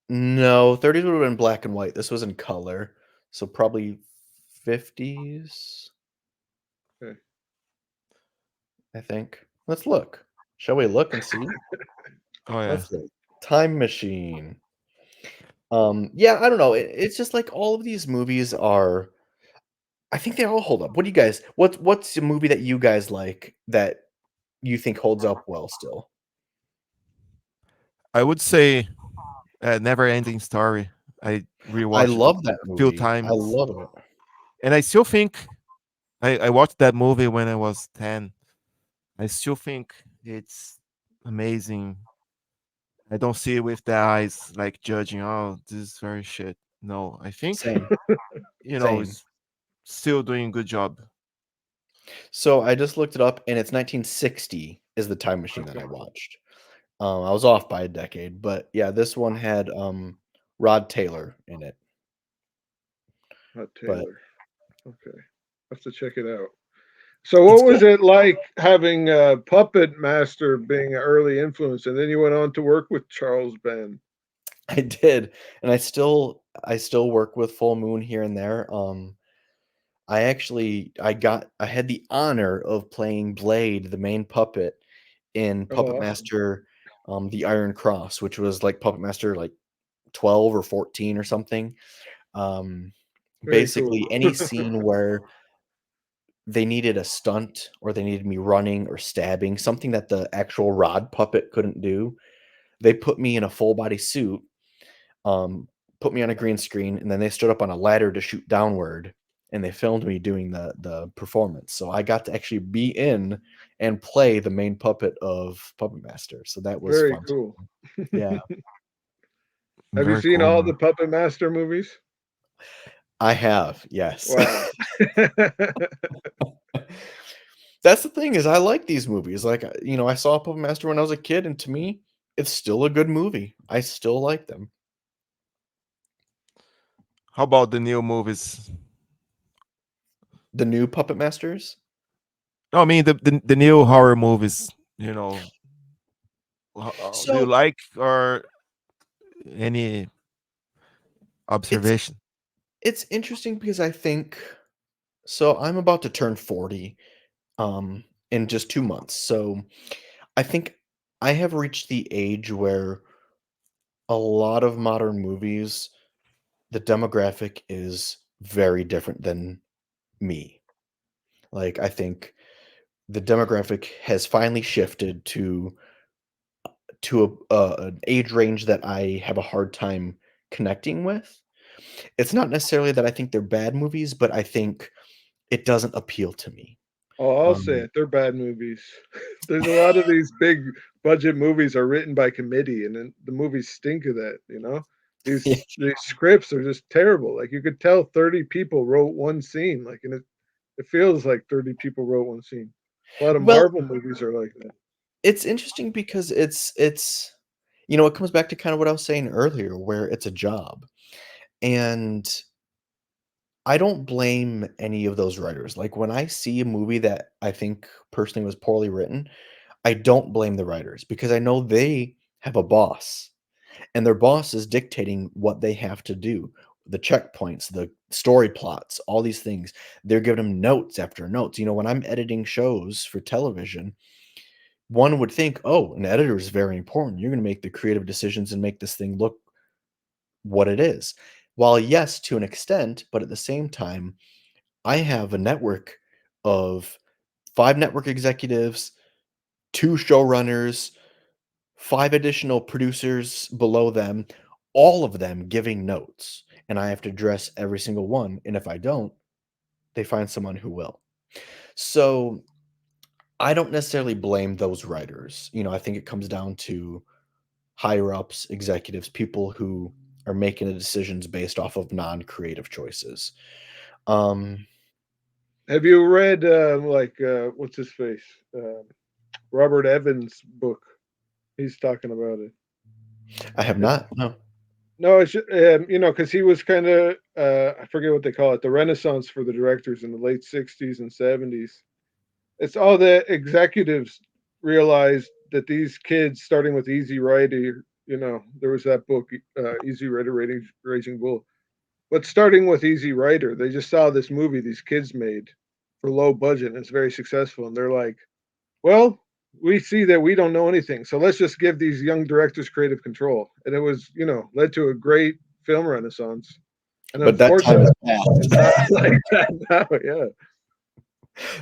Speaker 3: No, 30s would have been black and white. This was in color, so probably 50s,
Speaker 1: Okay.
Speaker 3: I think. Let's look. Shall we look and see?
Speaker 2: oh yeah.
Speaker 3: Let's look. Time Machine. Yeah, I don't know. It's just like all of these movies are. I think they all hold up. What do you guys? What's a movie that you guys like that you think holds up well still?
Speaker 2: I would say Never Ending Story. I
Speaker 3: I
Speaker 2: rewatched it
Speaker 3: love that
Speaker 2: a few
Speaker 3: movie. I
Speaker 2: times,
Speaker 3: love it.
Speaker 2: and I still think I watched that movie when I was 10. I still think it's amazing. I don't see it with the eyes like judging. Oh, this is very shit. No, I think
Speaker 3: Same, same.
Speaker 2: it's still doing a good job.
Speaker 3: So I just looked it up, and it's 1960 is the Time Machine that I
Speaker 1: Okay.
Speaker 3: watched. I was off by a decade, but yeah, this one had Rod Taylor in it.
Speaker 1: Not
Speaker 3: But
Speaker 1: Taylor. Okay. Have to check it out. So,
Speaker 3: it's
Speaker 1: what
Speaker 3: good.
Speaker 1: was it like having Puppet Master being an early influence, and then you went on to work with Charles Band?
Speaker 3: I did, and I still work with Full Moon here and there. I had the honor of playing Blade, the main puppet, in
Speaker 1: Oh,
Speaker 3: Puppet
Speaker 1: awesome!
Speaker 3: Master, the Iron Cross, which was like Puppet Master like 12 or 14 or something. Um,
Speaker 1: Very cool.
Speaker 3: Basically any scene where they needed a stunt or they needed me running or stabbing, something that the actual rod puppet couldn't do, they put me in a full body suit, um, put me on a green screen, and then they stood up on a ladder to shoot downward, and they filmed me doing the performance. So I got to actually be in and play the main puppet of Puppet Master. So that was
Speaker 1: Very
Speaker 3: fun.
Speaker 1: cool.
Speaker 3: Yeah,
Speaker 1: Have you
Speaker 2: Very
Speaker 1: seen
Speaker 2: cool,
Speaker 1: all
Speaker 2: man.
Speaker 1: the Puppet Master movies?
Speaker 3: I have. Yes.
Speaker 1: Wow.
Speaker 3: That's the thing is I like these movies. Like, I saw Puppet Master when I was a kid, and to me, it's still a good movie. I still like them.
Speaker 2: How about the new movies?
Speaker 3: The new Puppet Masters?
Speaker 2: No, I mean the new horror movies. You know, do you
Speaker 3: So
Speaker 2: like or any
Speaker 3: it's
Speaker 2: observation?
Speaker 3: it's interesting because I think so I'm about to turn 40 in just 2 months. So I think I have reached the age where a lot of modern movies, the demographic is very different than me. Like I think the demographic has finally shifted to an age range that I have a hard time connecting with. It's not necessarily that I think they're bad movies, but I think it doesn't appeal to me.
Speaker 1: Oh, I'll say
Speaker 3: Um,
Speaker 1: it. They're bad movies. There's a lot of these big budget movies are written by committee, and then the movies stink of that.
Speaker 3: yeah,
Speaker 1: These scripts are just terrible. Like you could tell 30 people wrote one scene. Like, and it feels like 30 people wrote one scene. A lot of
Speaker 3: well,
Speaker 1: Marvel movies are like that.
Speaker 3: it's interesting because it comes back to kind of what I was saying earlier, where it's a job. And I don't blame any of those writers. Like, when I see a movie that I think personally was poorly written, I don't blame the writers because I know they have a boss, and their boss is dictating what they have to do. The checkpoints, the story plots, all these things. They're giving them notes after notes. When I'm editing shows for television, one would think, oh, an editor is very important. You're going to make the creative decisions and make this thing look what it is. While, yes, to an extent, but at the same time, I have a network of 5 network executives, 2 showrunners, 5 additional producers below them, all of them giving notes, and I have to address every single one, and if I don't, they find someone who will. So, I don't necessarily blame those writers. I think it comes down to higher ups, executives, people who are making the decisions based off of non-creative choices. Um,
Speaker 1: Have you read what's his face? Robert Evans' book. He's talking about it.
Speaker 3: I have
Speaker 1: It's
Speaker 3: not. No.
Speaker 1: no, it's because he was kind of I forget what they call it, the Renaissance for the directors in the late '60s and '70s. It's all the executives realized that these kids, starting with Easy Rider, there was that book, Easy Rider Raising Bull. But starting with Easy Rider, they just saw this movie these kids made for low budget and it's very successful. And they're like, well, we see that we don't know anything. So let's just give these young directors creative control. And it was, led to a great film renaissance. And
Speaker 3: But that time
Speaker 1: unfortunately,
Speaker 3: has
Speaker 1: it's not
Speaker 3: passed.
Speaker 1: like that now. Yeah.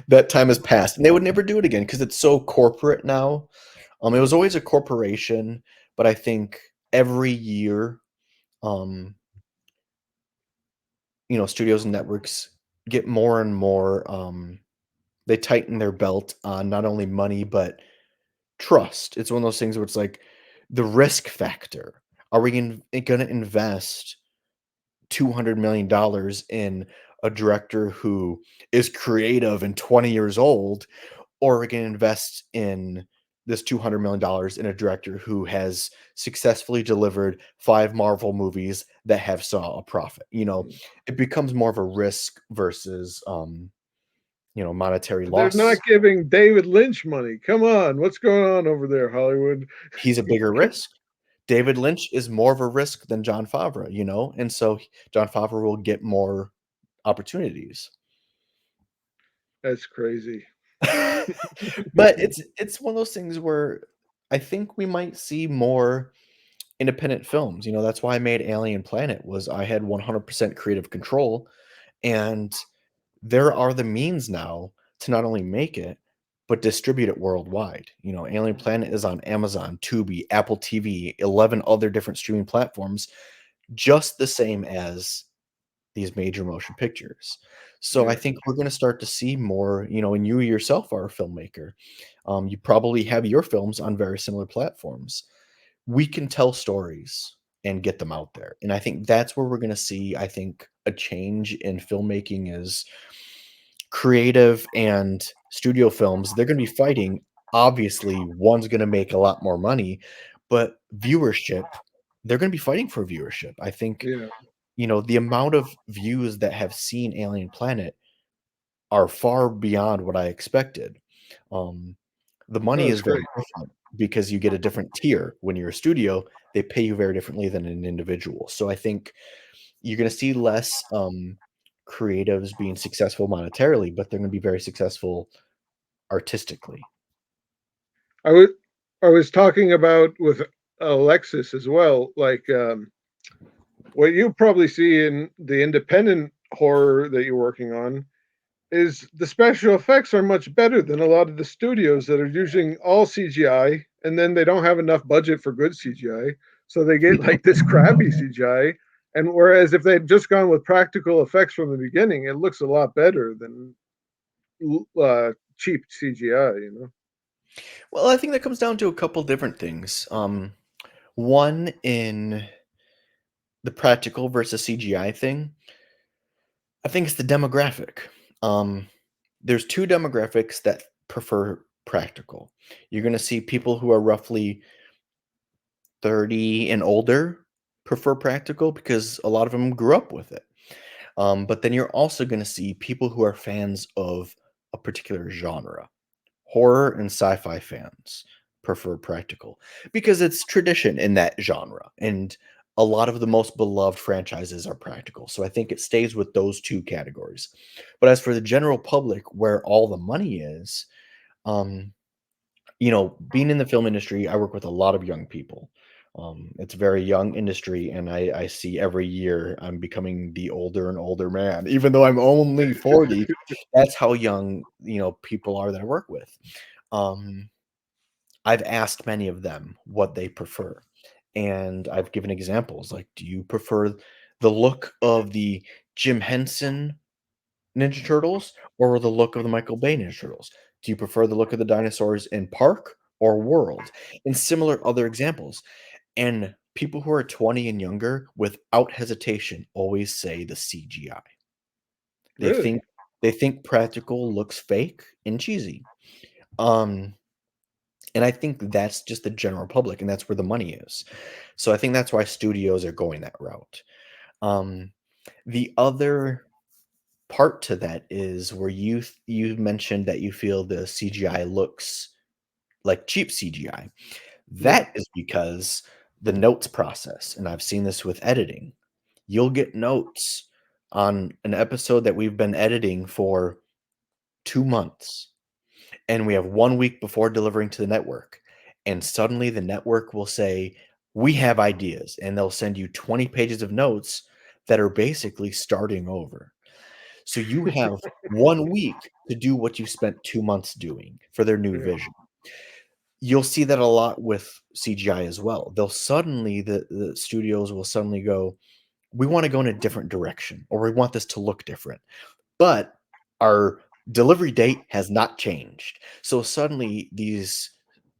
Speaker 3: That time has passed, and they would never do it again because it's so corporate now. It was always a corporation, but I think every year, um, studios and networks get more and more, they tighten their belt on not only money, but trust. It's one of those things where it's like the risk factor. Are we gonna invest $200 million in a director who is creative and 20 years old, or we can invest in this $200 million in a director who has successfully delivered 5 Marvel movies that have saw a profit? It becomes more of a risk versus monetary
Speaker 1: They're not
Speaker 3: loss.
Speaker 1: giving David Lynch money. Come on. What's going on over there, Hollywood?
Speaker 3: He's a bigger risk. David Lynch is more of a risk than Jon Favreau, and so Jon Favreau will get more opportunities.
Speaker 1: That's crazy.
Speaker 3: But it's one of those things where I think we might see more independent films. That's why I made Alien Planet, was I had 100% creative control, and there are the means now to not only make it but distribute it worldwide. Alien Planet is on Amazon, Tubi, Apple TV, 11 other different streaming platforms, just the same as these major motion pictures. So I
Speaker 1: Yeah.
Speaker 3: think we're going to start to see more, and you yourself are a filmmaker. You probably have your films on very similar platforms. We can tell stories and get them out there. And I think that's where we're going to see, I think, a change in filmmaking is creative and studio films. They're going to be fighting. Obviously, one's going to make a lot more money, but viewership, they're going to be fighting for viewership. I think
Speaker 1: Yeah.
Speaker 3: the amount of views that have seen Alien Planet are far beyond what I expected. Um, the
Speaker 1: Oh,
Speaker 3: money
Speaker 1: that's
Speaker 3: is very
Speaker 1: great.
Speaker 3: different because you get a different tier. When you're a studio, they pay you very differently than an individual. So I think you're going to see less creatives being successful monetarily, but they're going to be very successful artistically.
Speaker 1: I was I was talking about with Alexis as well, like what you probably see in the independent horror that you're working on is the special effects are much better than a lot of the studios that are using all CGI and then they don't have enough budget for good CGI. So they get like this crappy CGI. And whereas if they'd just gone with practical effects from the beginning, it looks a lot better than cheap CGI.
Speaker 3: Well, I think that comes down to a couple different things. One, in the practical versus CGI thing, I think it's the demographic. Um, there's 2 demographics that prefer practical. You're gonna see people who are roughly 30 and older prefer practical because a lot of them grew up with it. But then you're also going to see people who are fans of a particular genre. Horror and sci-fi fans prefer practical because it's tradition in that genre, and a lot of the most beloved franchises are practical. So I think it stays with those two categories. But as for the general public, where all the money is, um, being in the film industry, I work with a lot of young people. It's a very young industry, and I see every year I'm becoming the older and older man, even though I'm only 40. That's how young, people are that I work with. Um, I've asked many of them what they prefer, and I've given examples like, do you prefer the look of the Jim Henson Ninja Turtles or the look of the Michael Bay Ninja Turtles? Do you prefer the look of the dinosaurs in Park or World? And similar other examples. And people who are 20 and younger, without hesitation, always say the CGI. They
Speaker 1: Really?
Speaker 3: think they think practical looks fake and cheesy. Um, and I think that's just the general public, and that's where the money is. So I think that's why studios are going that route. Um, the other part to that is where you mentioned that you feel the CGI looks like cheap CGI.
Speaker 1: Yeah.
Speaker 3: That is because the notes process, and I've seen this with editing. You'll get notes on an episode that we've been editing for 2 months, and we have 1 week before delivering to the network, and suddenly the network will say, "We have ideas," and they'll send you 20 pages of notes that are basically starting over. So you have 1 week to do what you spent 2 months doing for their new
Speaker 1: Yeah.
Speaker 3: vision. You'll see that a lot with CGI as well. They'll suddenly the studios will suddenly go, "We wanna go in a different direction," or, "We want this to look different." But our delivery date has not changed. So suddenly these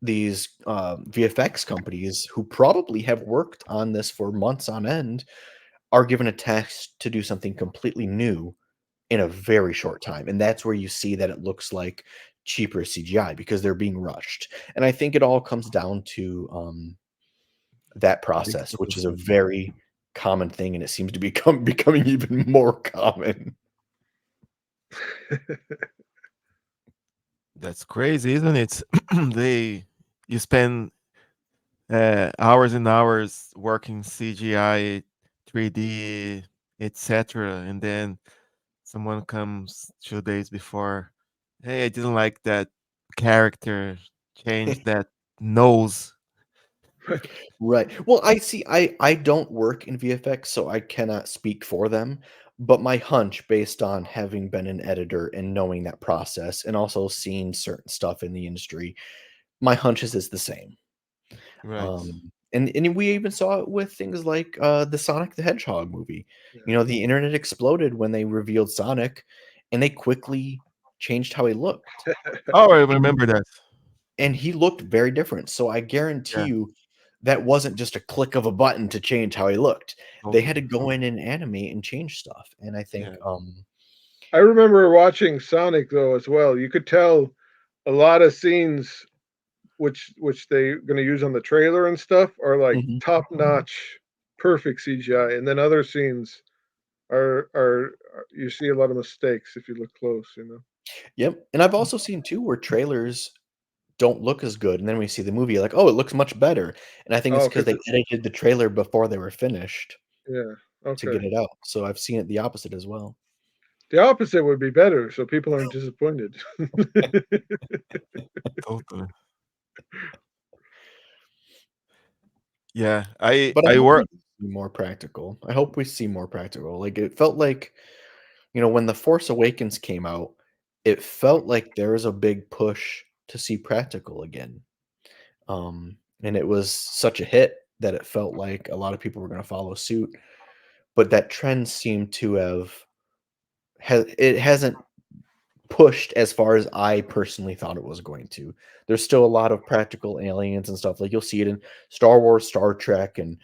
Speaker 3: VFX companies who probably have worked on this for months on end are given a task to do something completely new in a very short time, and that's where you see that it looks like cheaper CGI because they're being rushed. And I think it all comes down to, that
Speaker 2: Big
Speaker 3: process, which is a
Speaker 2: studios.
Speaker 3: very common thing, and it seems to becoming even more common.
Speaker 2: That's crazy, isn't it? They you spend hours and hours working CGI, 3D, etc., and then someone comes 2 days before. Hey, I didn't like that character. Change that nose.
Speaker 3: Right. Well, I don't work in VFX, so I cannot speak for them, but my hunch based on having been an editor and knowing that process and also seeing certain stuff in the industry, my hunch is it's the same.
Speaker 2: Right.
Speaker 3: And we even saw it with things like, the Sonic the Hedgehog movie.
Speaker 1: Yeah.
Speaker 3: The internet exploded when they revealed Sonic, and they quickly changed how he looked.
Speaker 2: Oh, I
Speaker 3: And
Speaker 2: remember that.
Speaker 3: and he looked very different, so I guarantee
Speaker 2: Yeah,
Speaker 3: you that wasn't just a click of a button to change how he looked. They had to
Speaker 2: totally.
Speaker 3: go in and animate and change stuff, and I think,
Speaker 2: Yeah.
Speaker 1: I remember watching Sonic though as well. You could tell a lot of scenes which they're going to use on the trailer and stuff are like
Speaker 3: Mhm.
Speaker 1: top notch, perfect CGI, and then other scenes are you see a lot of mistakes if you look close. You know.
Speaker 3: Yep, and I've also seen too where trailers don't look as good, and then we see the movie, like, "Oh, it looks much better," and I think it's
Speaker 1: Oh,
Speaker 3: because
Speaker 1: because
Speaker 3: they
Speaker 1: it's
Speaker 3: edited the trailer before they were finished
Speaker 1: yeah.
Speaker 3: to
Speaker 1: Okay.
Speaker 3: get it out, so I've seen it the opposite as well.
Speaker 1: The opposite would be better, so people aren't disappointed.
Speaker 2: Totally. Yeah. I
Speaker 3: But I
Speaker 2: I
Speaker 3: hope we
Speaker 2: work.
Speaker 3: see more practical. I hope we see more practical, like, it felt like, when The Force Awakens came out, it felt like there was a big push to see practical again, and it was such a hit that it felt like a lot of people were gonna follow suit, but that trend seemed to it hasn't pushed as far as I personally thought it was going to. There's still a lot of practical aliens and stuff, like, you'll see it in Star Wars, Star Trek, and,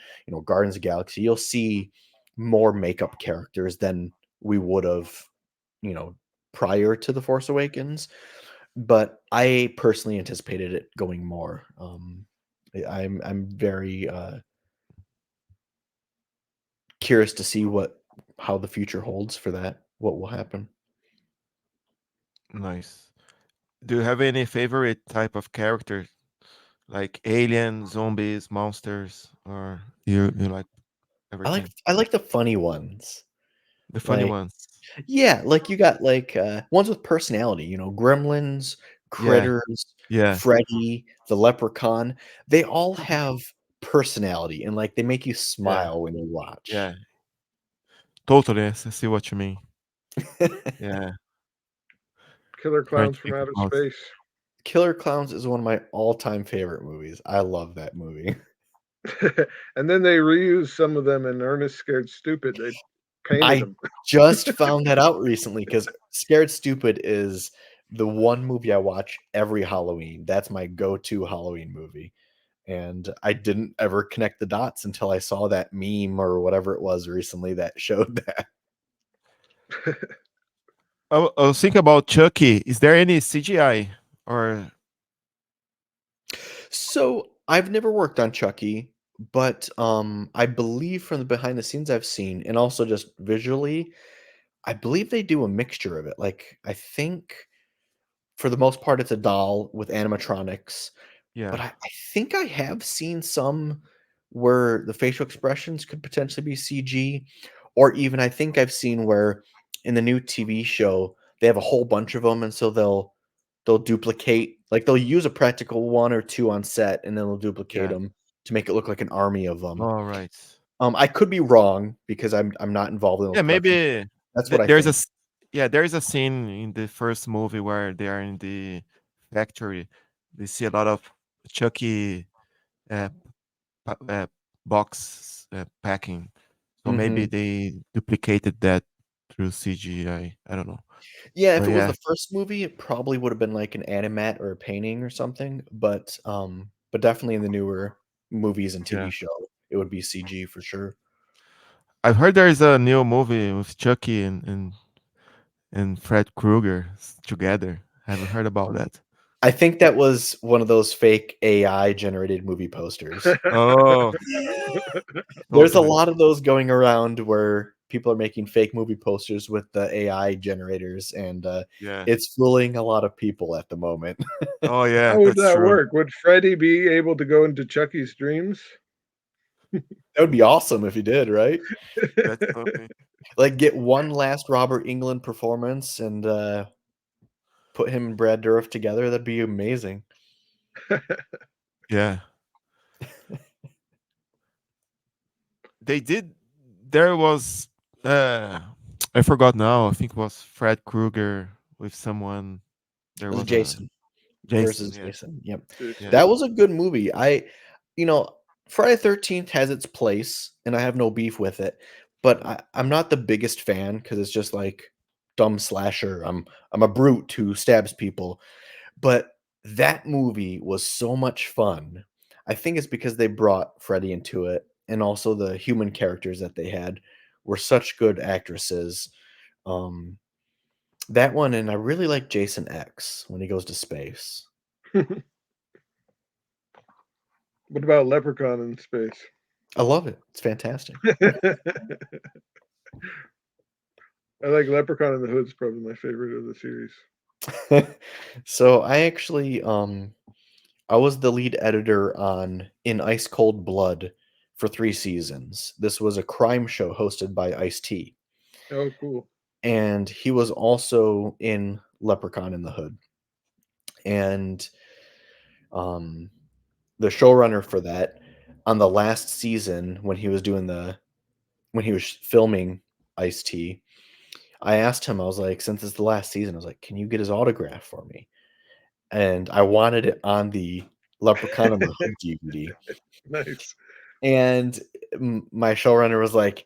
Speaker 3: Guardians of the Galaxy. You'll see more makeup characters than we would've, you know, prior to The Force Awakens, but I personally anticipated it going more. I'm very, curious to see what how the future holds for that, what will happen.
Speaker 2: Nice. Do you have any favorite type of character, like alien, zombies, monsters, or you like everything?
Speaker 3: I like the funny ones.
Speaker 2: The funny
Speaker 3: Like
Speaker 2: ones.
Speaker 3: yeah, like you got like ones with personality, you know, Gremlins,
Speaker 2: Yeah,
Speaker 3: Critters,
Speaker 2: yeah,
Speaker 3: Freddy, the Leprechaun. They all have personality and like they make you
Speaker 2: yeah,
Speaker 3: smile when you watch.
Speaker 2: yeah. Totally. I see what you mean. Yeah,
Speaker 1: Killer
Speaker 2: trying
Speaker 1: Clowns
Speaker 2: to
Speaker 1: from
Speaker 2: think
Speaker 1: Outer
Speaker 2: about.
Speaker 1: Space.
Speaker 3: Killer Clowns is one of my all-time favorite movies. I love that movie.
Speaker 1: And then they reused some of them in Ernest Scared Stupid. They painted
Speaker 3: I
Speaker 1: them.
Speaker 3: just found that out recently because Scared Stupid is the one movie I watch every Halloween. That's my go-to Halloween movie. And I didn't ever connect the dots until I saw that meme or whatever it was recently that showed that.
Speaker 2: I was thinking about Chucky. Is there any CGI or
Speaker 3: So I've never worked on Chucky, but I believe from the behind the scenes I've seen, and also just visually, I believe they do a mixture of it. Like I think for the most part it's a doll with animatronics, but
Speaker 2: yeah,
Speaker 3: I think I have seen some where the facial expressions could potentially be CG, or even I think I've seen where in the new TV show they have a whole bunch of them, and so they'll duplicate, like they'll use a practical one or two on set, and then they'll duplicate
Speaker 2: yeah.
Speaker 3: them to make it look like an army of them.
Speaker 2: All right.
Speaker 3: I could be wrong because I'm not involved in those
Speaker 2: Yeah,
Speaker 3: productions.
Speaker 2: maybe
Speaker 3: That's what I
Speaker 2: there's a
Speaker 3: think.
Speaker 2: yeah, there's a scene in the first movie where they are in the factory. They see a lot of Chucky uh, uh, box packing. So maybe
Speaker 3: Mhm.
Speaker 2: they duplicated that through CGI. I don't know.
Speaker 3: Yeah, if
Speaker 2: But
Speaker 3: it was
Speaker 2: yeah,
Speaker 3: the first movie, it probably would have been like an animat or a painting or something, but definitely in the newer movies and
Speaker 2: yeah.
Speaker 3: TV show, it would be CG for sure.
Speaker 2: I've heard there is a new movie with Chucky and Fred Krueger together. Have you heard about that?
Speaker 3: I think that was one of those fake AI generated movie posters.
Speaker 2: Oh,
Speaker 3: There's a
Speaker 2: totally.
Speaker 3: lot of those going around where people are making fake movie posters with the AI generators, and
Speaker 2: Yeah.
Speaker 3: it's fooling a lot of people at the moment.
Speaker 2: Oh, yeah.
Speaker 1: How would
Speaker 2: That's
Speaker 1: that
Speaker 2: true.
Speaker 1: work? Would Freddy be able to go into Chucky's dreams?
Speaker 3: That would be awesome if you did, right?
Speaker 2: That's something.
Speaker 3: Like get one last Robert England performance and put him and Brad Dourif together. That'd be amazing.
Speaker 2: Yeah. They did. There was. Uh, I forgot now. I think it was Fred Krueger with someone. There
Speaker 3: It was
Speaker 2: was a
Speaker 3: Jason
Speaker 2: Jason.
Speaker 3: versus
Speaker 2: Yeah.
Speaker 3: Jason. Yep.
Speaker 1: Jason.
Speaker 2: Yeah.
Speaker 3: That was a good movie. You know, Friday 13th has its place and I have no beef with it, but I'm not the biggest fan because it's just like dumb slasher. I'm a brute who stabs people. But that movie was so much fun. I think it's because they brought Freddie into it, and also the human characters that they had were such good actresses. Um, that one, and I really like Jason X when he goes to space.
Speaker 1: What about Leprechaun in space?
Speaker 3: I love it. It's fantastic.
Speaker 1: I like Leprechaun in the Hood's probably my favorite of the series.
Speaker 3: So I actually I was the lead editor on In Ice Cold Blood for 3 seasons. This was a crime show hosted by Ice-T,
Speaker 1: Oh, cool.
Speaker 3: and he was also in Leprechaun in the Hood. And um, the showrunner for that on the last season when he was filming Ice-T, I asked him, I was like, since it's the last season, I was like, can you get his autograph for me? And I wanted it on the Leprechaun in the Hood DVD.
Speaker 1: Nice.
Speaker 3: And my showrunner was like,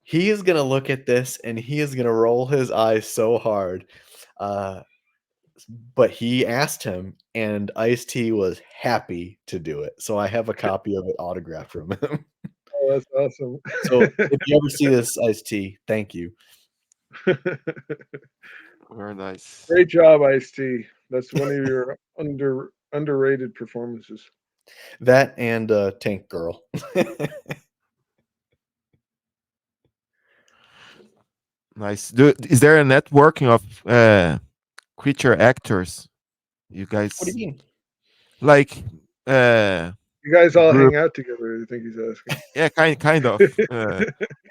Speaker 3: he is gonna look at this and he is gonna roll his eyes so hard. Uh, but he asked him, and Ice T was happy to do it. So I have a copy of it autographed from him.
Speaker 1: Oh, that's awesome.
Speaker 3: So if you ever see this, Ice T, thank you.
Speaker 2: Very nice.
Speaker 1: Great job, Ice T. That's one of your underrated performances.
Speaker 3: That and Tank Girl.
Speaker 2: Nice. Is there a networking of creature actors? You
Speaker 3: What do you
Speaker 2: guys
Speaker 3: mean?
Speaker 2: like uh
Speaker 1: You guys all
Speaker 2: group?
Speaker 1: hang out together, I think he's asking.
Speaker 2: Yeah, kind of.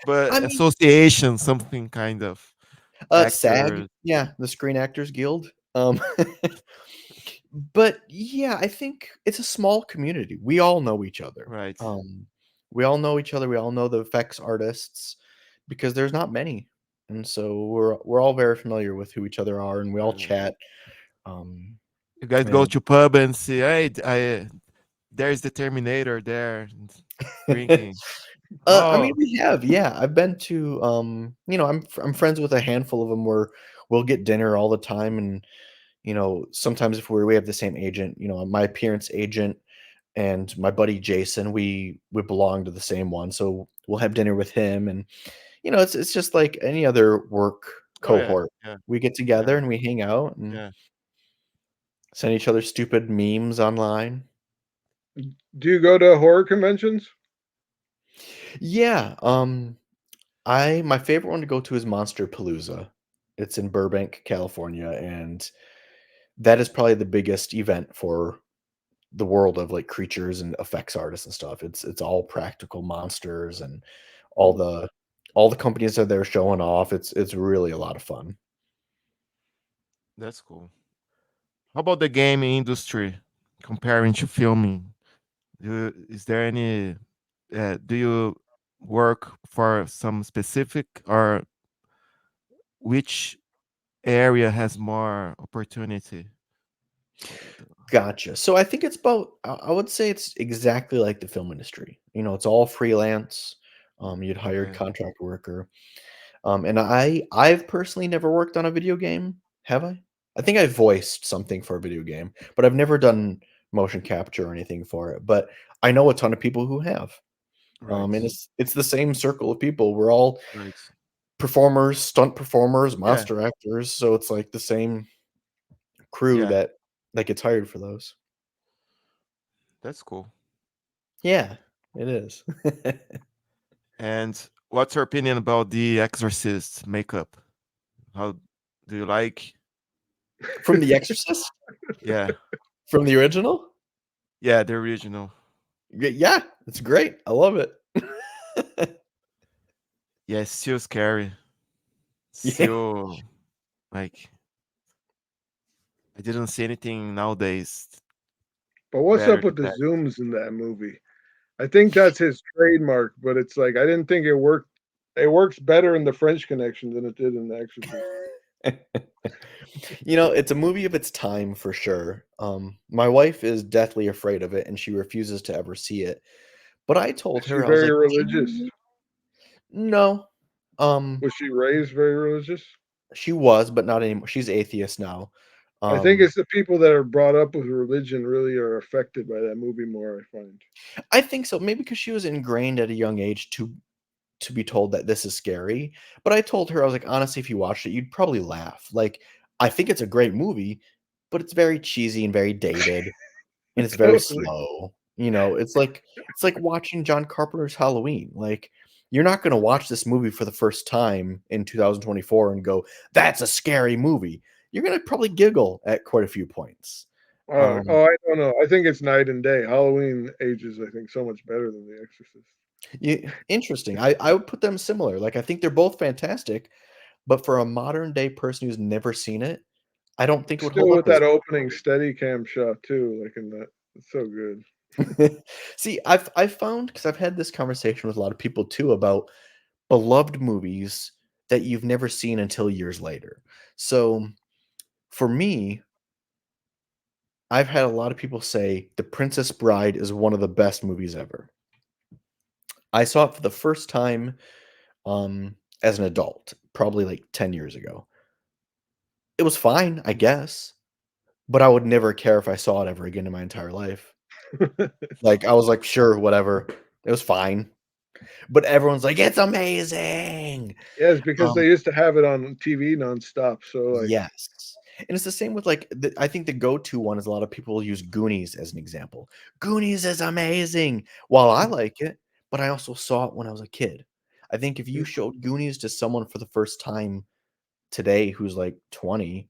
Speaker 2: But
Speaker 3: I mean,
Speaker 2: association, something kind of
Speaker 3: SAG,
Speaker 2: actors,
Speaker 3: yeah, the Screen Actors Guild. But yeah, I think it's a small community. We all know each other.
Speaker 2: right?
Speaker 3: We all know each other. We all know the effects artists because there's not many, and so we're all very familiar with who each other are, and we all
Speaker 2: Uh,
Speaker 3: chat. Um,
Speaker 2: you guys go
Speaker 3: and
Speaker 2: to pub and see, hey, there's the Terminator there drinking.
Speaker 3: I mean,
Speaker 2: Oh,
Speaker 3: we have, yeah. I've been to, I'm friends with a handful of them where we'll get dinner all the time, and sometimes if we have the same agent, my appearance agent and my buddy Jason, we belong to the same one, so we'll have dinner with him, and it's just like any other work
Speaker 2: oh yeah,
Speaker 3: cohort.
Speaker 2: yeah,
Speaker 3: We get
Speaker 2: yeah,
Speaker 3: together and we hang out and
Speaker 2: yeah.
Speaker 3: send each other stupid memes online.
Speaker 1: Do you go to horror conventions?
Speaker 3: Yeah, I my favorite one to go to is Monster Palooza. It's in Burbank, California, and that is probably the biggest event for the world of like creatures and effects artists and stuff. It's all practical monsters and all
Speaker 1: Hmm.
Speaker 3: the all the companies that they're showing off. It's really a lot of fun.
Speaker 2: That's cool. How about the gaming industry comparing to filming? Is there any? Do you work for some specific, or which area has more opportunity?
Speaker 3: Gotcha. So I think it's about I would say it's exactly like the film industry. It's all freelance. You'd hire a
Speaker 2: Okay,
Speaker 3: contract worker. And I've personally never worked on a video game. Have I? I think I voiced something for a video game, but I've never done motion capture or anything for it. But I know a ton of people who have.
Speaker 2: right,
Speaker 3: And it's the same circle of people. We're all
Speaker 2: right.
Speaker 3: performers, stunt performers,
Speaker 2: Yeah,
Speaker 3: monster actors. So it's like the same crew
Speaker 2: yeah,
Speaker 3: that gets hired for those.
Speaker 2: that's cool.
Speaker 3: Yeah, it is.
Speaker 2: And what's your opinion about the Exorcist makeup? How do you like?
Speaker 3: From The Exorcist?
Speaker 2: Yeah,
Speaker 3: From the original?
Speaker 2: yeah, the original.
Speaker 3: Yeah, it's great. I love it.
Speaker 2: Yeah, it's still scary.
Speaker 3: Yeah.
Speaker 2: Still, like, I didn't see anything nowadays
Speaker 1: But what's
Speaker 2: better
Speaker 1: up
Speaker 2: than
Speaker 1: with the
Speaker 2: that.
Speaker 1: zooms in that movie? I think that's his trademark, but it's like I didn't think it worked. It works better in the French Connection than it did in The Exorcist.
Speaker 3: It's a movie of its time for sure. My wife is deathly afraid of it and she refuses to ever see it. But I
Speaker 1: Is
Speaker 3: told
Speaker 1: she
Speaker 3: her, I was
Speaker 1: very
Speaker 3: like,
Speaker 1: religious?
Speaker 3: No. Um,
Speaker 1: Was she raised very religious?
Speaker 3: she was, but not anymore. She's atheist now.
Speaker 1: I think
Speaker 3: Um,
Speaker 1: it's the people that are brought up with religion really are affected by that movie more, I find.
Speaker 3: I think so. Maybe because she was ingrained at a young age to be told that this is scary. But I told her, I was like, honestly, if you watched it, you'd probably laugh. Like, I think it's a great movie, but it's very cheesy and very dated. And it's very
Speaker 1: Totally.
Speaker 3: slow. It's like watching John Carpenter's Halloween. Like, you're not gonna watch this movie for the first time in 2024 and go, "That's a scary movie." You're gonna probably giggle at quite a few points. Um,
Speaker 1: I don't know. I think it's night and day. Halloween ages, I think, so much better than The Exorcist.
Speaker 3: Interesting. I would put them similar. Like, I think they're both fantastic, but for a modern day person who's never seen it, I don't think it would hold
Speaker 1: Still
Speaker 3: up
Speaker 1: with
Speaker 3: as
Speaker 1: that opening steady cam shot too, like in that. It's so good.
Speaker 3: See, I've found because I've had this conversation with a lot of people too about beloved movies that you've never seen until years later. So for me, I've had a lot of people say The Princess Bride is one of the best movies ever. I saw it for the first time as an adult, probably like 10 years ago. It was fine, I guess, but I would never care if I saw it ever again in my entire life. Like I was like, sure, whatever. It was fine. But everyone's like, it's amazing.
Speaker 1: Yeah, it's because
Speaker 3: Um,
Speaker 1: they used to have it on TV nonstop. So like,
Speaker 3: Yes. And it's the same with like I think the go-to one is a lot of people use Goonies as an example. Goonies is amazing. While I like it, but I also saw it when I was a kid. I think if you showed Goonies to someone for the first time today who's like 20,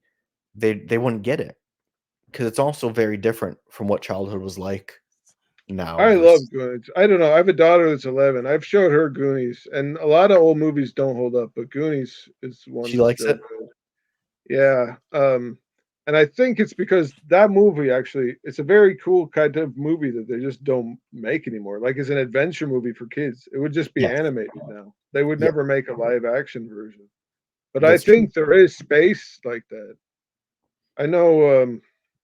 Speaker 3: they wouldn't get it because it's also very different from what childhood was like now
Speaker 1: I love
Speaker 3: versus
Speaker 1: Goonies. I don't know. I have a daughter that's 11. I've showed her Goonies, and a lot of old movies don't hold up, but Goonies is one
Speaker 3: she
Speaker 1: that's
Speaker 3: likes
Speaker 1: still
Speaker 3: it.
Speaker 1: good. Yeah. And I think it's because that movie actually, it's a very cool kind of movie that they just don't make anymore. Like it's an adventure movie for kids. It would just be
Speaker 3: Yes.
Speaker 1: animated now. They would
Speaker 3: Yeah,
Speaker 1: never make a live action version. But I
Speaker 3: that's true.
Speaker 1: think there is space like that. I know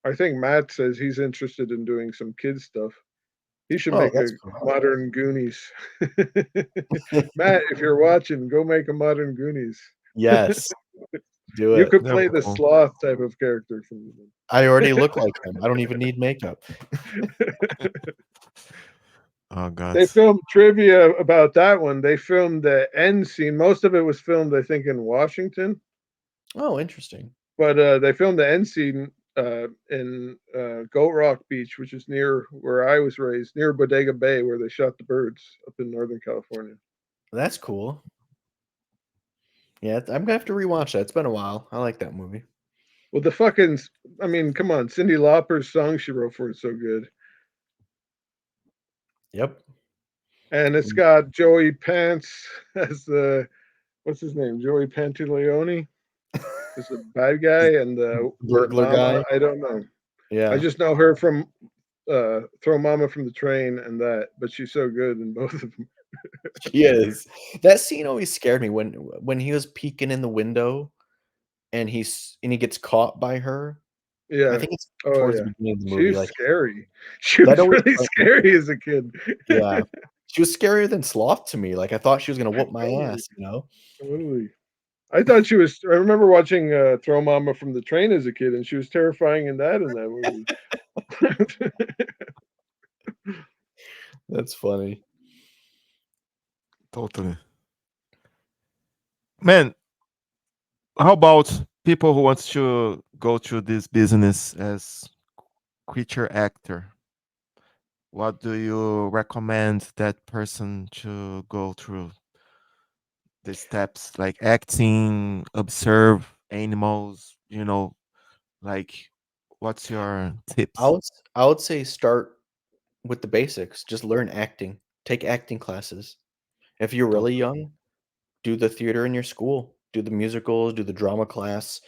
Speaker 1: I think Matt says he's interested in doing some kids stuff. He should
Speaker 3: Oh,
Speaker 1: make a
Speaker 3: that's cool.
Speaker 1: modern Goonies. Matt, if you're watching, go make a modern Goonies.
Speaker 3: Yes, do
Speaker 1: You
Speaker 3: it.
Speaker 1: could
Speaker 2: That'd
Speaker 1: play
Speaker 2: be
Speaker 1: the
Speaker 2: cool.
Speaker 1: sloth type of character from them.
Speaker 3: I already look like him. I don't even need makeup.
Speaker 2: Oh God.
Speaker 1: They filmed trivia about that one. They filmed the end scene. Most of it was filmed, I think, in Washington,
Speaker 3: Oh, interesting.
Speaker 1: but they filmed the end scene in Goat Rock Beach, which is near where I was raised, near Bodega Bay, where they shot the birds up in Northern California.
Speaker 3: That's cool. Yeah, I'm gonna have to rewatch that. It's been a while. I like that movie.
Speaker 1: Well, the fucking, I mean, come on, Cindy Lauper's song she wrote for it's so good.
Speaker 3: Yep.
Speaker 1: And it's got Joey Pants as the, what's his name? Joey Pantaleone is the bad guy, and the
Speaker 3: Burglar
Speaker 1: mama,
Speaker 3: guy.
Speaker 1: I don't know. I
Speaker 3: Yeah.
Speaker 1: just know her from Throw Mama from the Train and that, but she's so good in both of them.
Speaker 3: She is. That scene always scared me when he was peeking in the window and he gets caught by her. I
Speaker 1: Yeah.
Speaker 3: think it's
Speaker 1: Oh
Speaker 3: towards
Speaker 1: yeah.
Speaker 3: the beginning of the movie.
Speaker 1: She's
Speaker 3: Like
Speaker 1: scary. She
Speaker 3: that
Speaker 1: was
Speaker 3: always
Speaker 1: really scary as a kid.
Speaker 3: yeah. She was scarier than Sloth to me. Like I thought she was gonna whoop my
Speaker 1: Totally.
Speaker 3: ass, you know?
Speaker 1: Totally. I thought she was. I remember watching Throw Mama from the Train as a kid, and she was terrifying in that movie.
Speaker 3: That's funny.
Speaker 2: Totally. Man, how about people who wants to go through this business as creature actor? What do you recommend that person to go through? The steps like acting, observe animals, like what's your
Speaker 3: I
Speaker 2: tips?
Speaker 3: would I would say start with the basics. Just learn acting. Take acting classes. If you're really
Speaker 2: Totally.
Speaker 3: young, do the theater in your school. Do the musicals, do the drama class.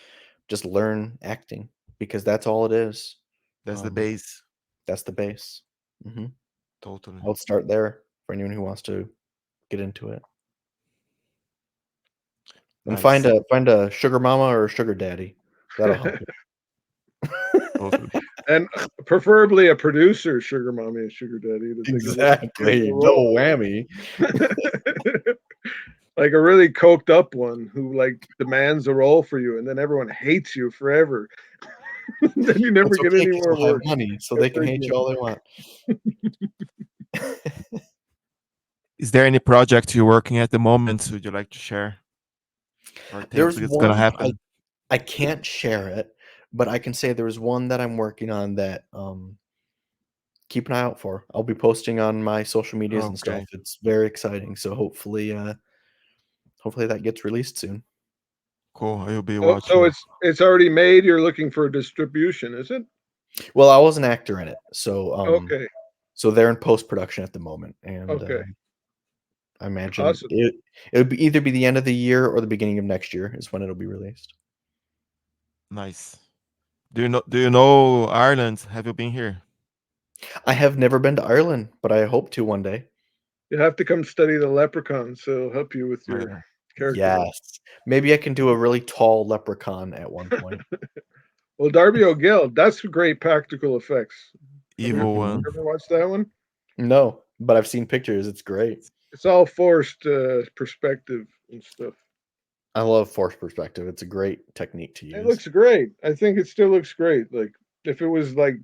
Speaker 3: Just learn acting because that's all it is.
Speaker 2: That's the
Speaker 3: Um,
Speaker 2: base.
Speaker 3: that's the base. Mhm.
Speaker 2: Totally.
Speaker 3: I would start there for anyone who wants to get into it. And find
Speaker 2: Nice.
Speaker 3: a sugar mama or a sugar daddy. That'll help you.
Speaker 2: Totally.
Speaker 1: And preferably a producer, sugar mommy and sugar daddy, that they can let you take the
Speaker 3: Exactly. Double
Speaker 1: role.
Speaker 3: whammy.
Speaker 1: Like a really coked up one who like demands a role for you, and then everyone hates you forever. Then you never
Speaker 3: That's
Speaker 1: get
Speaker 3: okay
Speaker 1: any
Speaker 3: because
Speaker 1: more
Speaker 3: you'll have
Speaker 1: work
Speaker 3: money, so they can
Speaker 1: ever
Speaker 3: hate you
Speaker 1: again.
Speaker 3: all they want.
Speaker 2: Is there any project you're working at the moment would you like to share? Or things
Speaker 3: There's
Speaker 2: that's gonna
Speaker 3: one
Speaker 2: happen?
Speaker 3: I can't share it, but I can say there's one that I'm working on that, keep an eye out for. I'll be posting on my social medias and stuff.
Speaker 2: Okay.
Speaker 3: It's very exciting, so hopefully that gets released soon.
Speaker 2: Cool. I will be
Speaker 1: Oh, so
Speaker 2: watching.
Speaker 1: it's already made. You're looking for distribution, is it?
Speaker 3: Well, I was an actor in it,
Speaker 1: Okay.
Speaker 3: so they're in post-production at the moment, and,
Speaker 1: Okay.
Speaker 3: I imagine
Speaker 1: Awesome.
Speaker 3: it would either be the end of the year or the beginning of next year is when it'll be released.
Speaker 2: Nice. Do you know Ireland? Have you been here?
Speaker 3: I have never been to Ireland, but I hope to one day.
Speaker 1: You have to come study the leprechaun, so it'll help you with your
Speaker 2: Yeah.
Speaker 1: character work.
Speaker 3: Yes. Maybe I can do a really tall leprechaun at one point.
Speaker 1: Well, Darby O'Gill, that's great practical effects.
Speaker 2: Evil
Speaker 3: Mhm.
Speaker 2: one.
Speaker 1: Ever watched that one?
Speaker 3: No, but I've seen pictures, it's great.
Speaker 1: It's all forced perspective and stuff.
Speaker 3: I love forced perspective, it's a great technique to
Speaker 1: It
Speaker 3: use.
Speaker 1: looks great. I think it still looks great. Like if it was like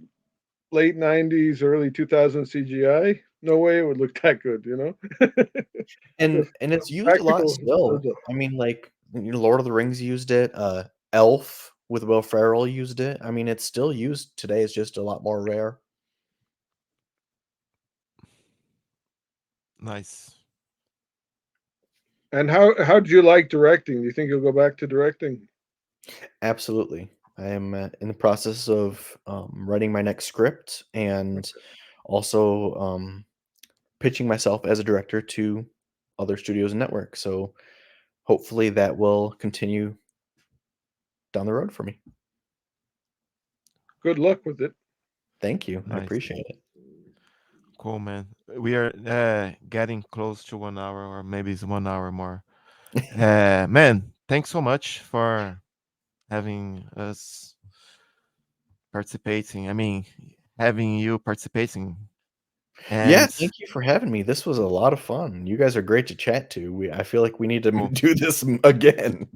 Speaker 1: late '90s, early 2000s CGI, no way it would look that good. You know,
Speaker 3: And
Speaker 1: the
Speaker 3: it's used a lot
Speaker 1: practical
Speaker 3: still.
Speaker 1: holds up.
Speaker 3: I mean, like, Lord of the Rings used it, Elf with Will Ferrell used it. I mean, it's still used today, it's just a lot more rare.
Speaker 2: Nice.
Speaker 1: And how did you like directing? Do you think you'll go back to directing?
Speaker 3: Absolutely. I am in the process of writing my next script and also pitching myself as a director to other studios and networks. So hopefully that will continue down the road for me.
Speaker 1: Good luck with it.
Speaker 3: Thank you. I
Speaker 2: Nice.
Speaker 3: appreciate it.
Speaker 2: Cool, man. We are getting close to 1 hour, or maybe it's 1 hour more. Man, thanks so much for having us participating. I mean, having you participating.
Speaker 3: Yeah,
Speaker 2: And
Speaker 3: thank you for having me. This was a lot of fun. You guys are great to chat to. I feel like we need to
Speaker 2: cool.
Speaker 3: do this again.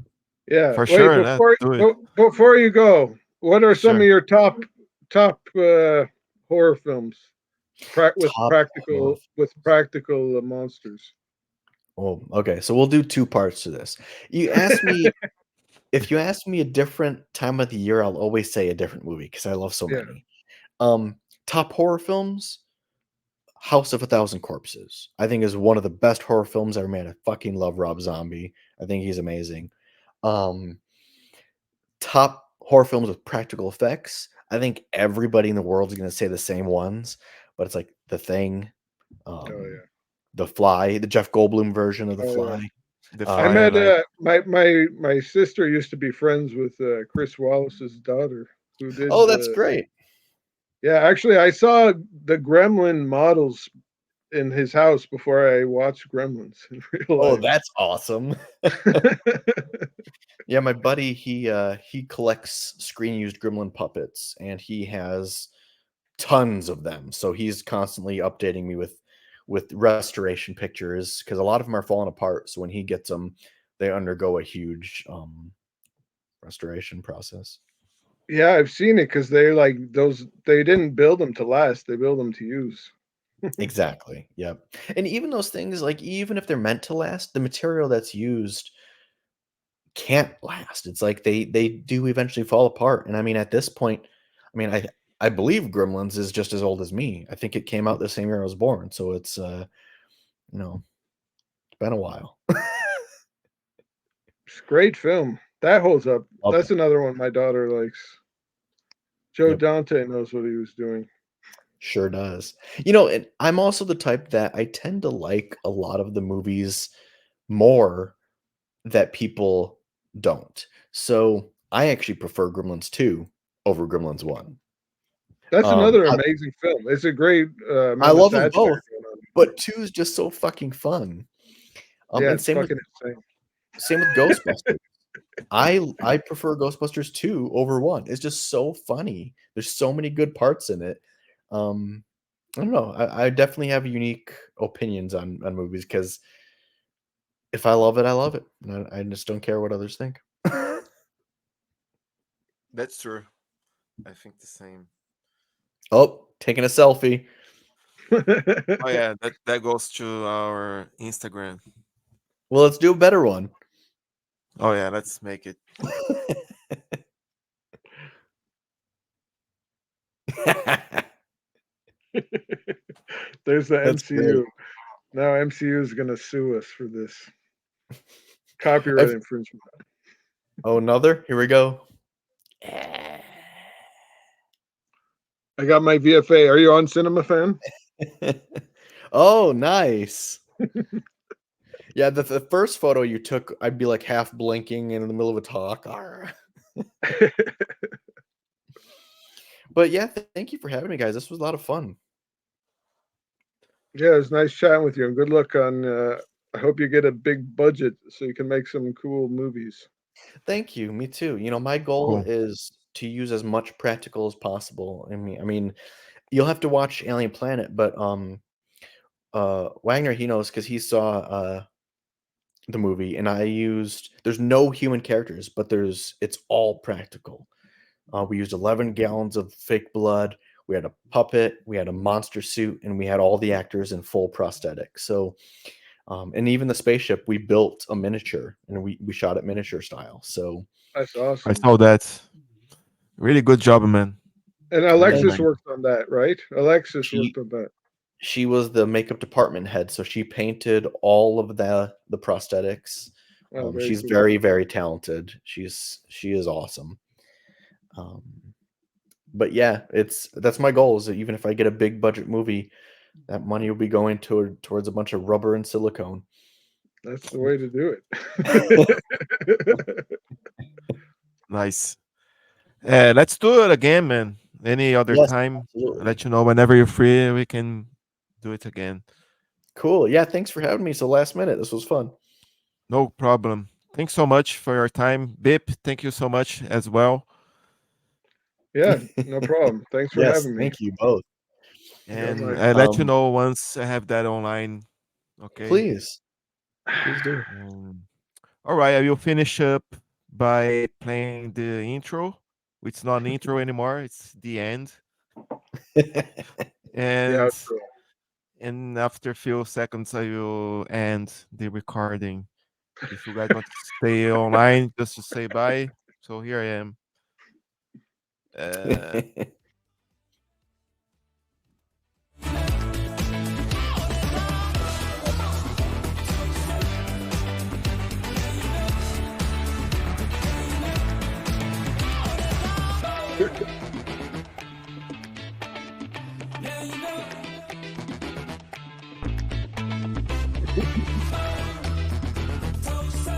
Speaker 1: Yeah.
Speaker 2: For
Speaker 1: Wait,
Speaker 2: sure, let's do it.
Speaker 1: before you go, what are some
Speaker 2: Sure.
Speaker 1: of your top horror films with
Speaker 3: Top horror.
Speaker 1: practical monsters?
Speaker 3: Oh, okay. So we'll do two parts to this. You asked me if you ask me a different time of the year, I'll always say a different movie because I love so
Speaker 1: Yeah.
Speaker 3: many. Um, top horror films, House of a Thousand Corpses. I think is one of the best horror films ever made. I fucking love Rob Zombie. I think he's amazing. Um, top horror films with practical effects. I think everybody in the world is going to say the same ones, but it's like The Thing,
Speaker 1: Oh
Speaker 3: um,
Speaker 1: yeah.
Speaker 3: The Fly, the Jeff Goldblum version of The
Speaker 1: Oh yeah.
Speaker 3: Fly.
Speaker 2: The
Speaker 1: I
Speaker 2: Fly,
Speaker 3: Um,
Speaker 2: I
Speaker 1: met
Speaker 2: like.
Speaker 1: my sister used to be friends with Chris Wallace's daughter, who did
Speaker 3: oh, that's
Speaker 1: the
Speaker 3: great.
Speaker 1: yeah. Actually, I saw the Gremlin models in his house before I watched Gremlins in real
Speaker 3: Oh,
Speaker 1: life.
Speaker 3: that's awesome. Yeah, my buddy, he collects screen used gremlin puppets and he has tons of them. So he's constantly updating me with restoration pictures because a lot of them are falling apart. So when he gets them, they undergo a huge restoration process.
Speaker 1: Yeah, I've seen it because they like those. They didn't build them to last; they build them to use.
Speaker 3: Exactly. Yep. And even those things, like even if they're meant to last, the material that's used can't last. It's like they do eventually fall apart. And I mean, at this point, I believe Gremlins is just as old as me. I think it came out the same year I was born. So it's you know, it's been a while.
Speaker 1: It's a great film. That holds up.
Speaker 3: Love
Speaker 1: That's
Speaker 3: it.
Speaker 1: another one my daughter likes. Joe
Speaker 3: Yep.
Speaker 1: Dante knows what he was doing.
Speaker 3: Sure does. You know, and I'm also the type that I tend to like a lot of the movies more that people don't. So I actually prefer Gremlins 2 over Gremlins 1.
Speaker 1: That's another
Speaker 3: I,
Speaker 1: amazing film. It's a great
Speaker 3: I
Speaker 1: amount of
Speaker 3: love them both,
Speaker 1: satire going on.
Speaker 3: but 2 is just so fucking fun.
Speaker 1: Yeah,
Speaker 3: And
Speaker 1: it's fucking insane.
Speaker 3: same with Ghostbusters. I prefer Ghostbusters 2 over 1. It's just so funny. There's so many good parts in it. Um, I don't know. I definitely have unique opinions on movies because if I love it, I love it. And I just don't care what others think.
Speaker 2: That's true. I think the same.
Speaker 3: Oh, taking a selfie.
Speaker 2: Oh yeah, that goes to our Instagram.
Speaker 3: Well, let's do a better one.
Speaker 2: Oh yeah, let's make it.
Speaker 1: There's the
Speaker 3: That's great.
Speaker 1: MCU. Now MCU is gonna sue us for this
Speaker 3: I
Speaker 1: copyright infringement.
Speaker 3: Oh, another? Here we go.
Speaker 1: I got my VFA. Are you on Cinema Fan?
Speaker 3: Oh, nice. Yeah, the first photo you took, I'd be like half blinking in the middle of a talk. Arr. But yeah, thank you for having me, guys. This was a lot of fun.
Speaker 1: Yeah, it was nice chatting with you, and good luck on. I hope you get a big budget so you can make some cool movies.
Speaker 3: Thank you. Me too. You know, my goal
Speaker 2: Cool.
Speaker 3: is to use as much practical as possible. I mean, you'll have to watch Alien Planet, but Wagner, he knows because he saw the movie, and there's no human characters, but it's all practical. We used 11 gallons of fake blood. We had a puppet, we had a monster suit, and we had all the actors in full prosthetics. So, and even the spaceship, we built a miniature, and we shot it miniature style. So,
Speaker 1: That's
Speaker 2: I
Speaker 1: awesome.
Speaker 2: saw that. Really good job, man.
Speaker 1: And
Speaker 2: I really
Speaker 1: Alexis
Speaker 3: thank
Speaker 2: like.
Speaker 3: you.
Speaker 1: worked on that, right? Alexis
Speaker 3: She
Speaker 1: worked on that.
Speaker 3: she was the makeup department head, so she painted all of the prosthetics.
Speaker 1: Oh, very
Speaker 3: She's
Speaker 1: cool.
Speaker 3: very, very talented. She is awesome. Um, but yeah, that's my goal, is that even if I get a big budget movie, that money will be going towards a bunch of rubber and silicone.
Speaker 1: That's the way to do it.
Speaker 2: Nice. Let's do it again, man. Any other
Speaker 3: Yes,
Speaker 2: time,
Speaker 3: absolutely.
Speaker 2: I'll let you know whenever you're free. We can do it again.
Speaker 3: Cool. Yeah, thanks for having me so last minute. This was fun.
Speaker 2: No problem. Thanks so much for your time. Bip, thank you so much as well.
Speaker 1: Yeah, no problem. Thanks for
Speaker 3: Yes,
Speaker 1: having me.
Speaker 3: thank you both.
Speaker 2: And
Speaker 1: bye.
Speaker 2: I'll let you know once I have that online. Okay.
Speaker 3: Please do.
Speaker 2: All right, I will finish up by playing the intro, which is not an intro anymore, it's the end.
Speaker 1: Yeah,
Speaker 2: And
Speaker 1: cool.
Speaker 2: and after a few seconds I will end the recording. If you guys want to stay online just to say bye. So here I am.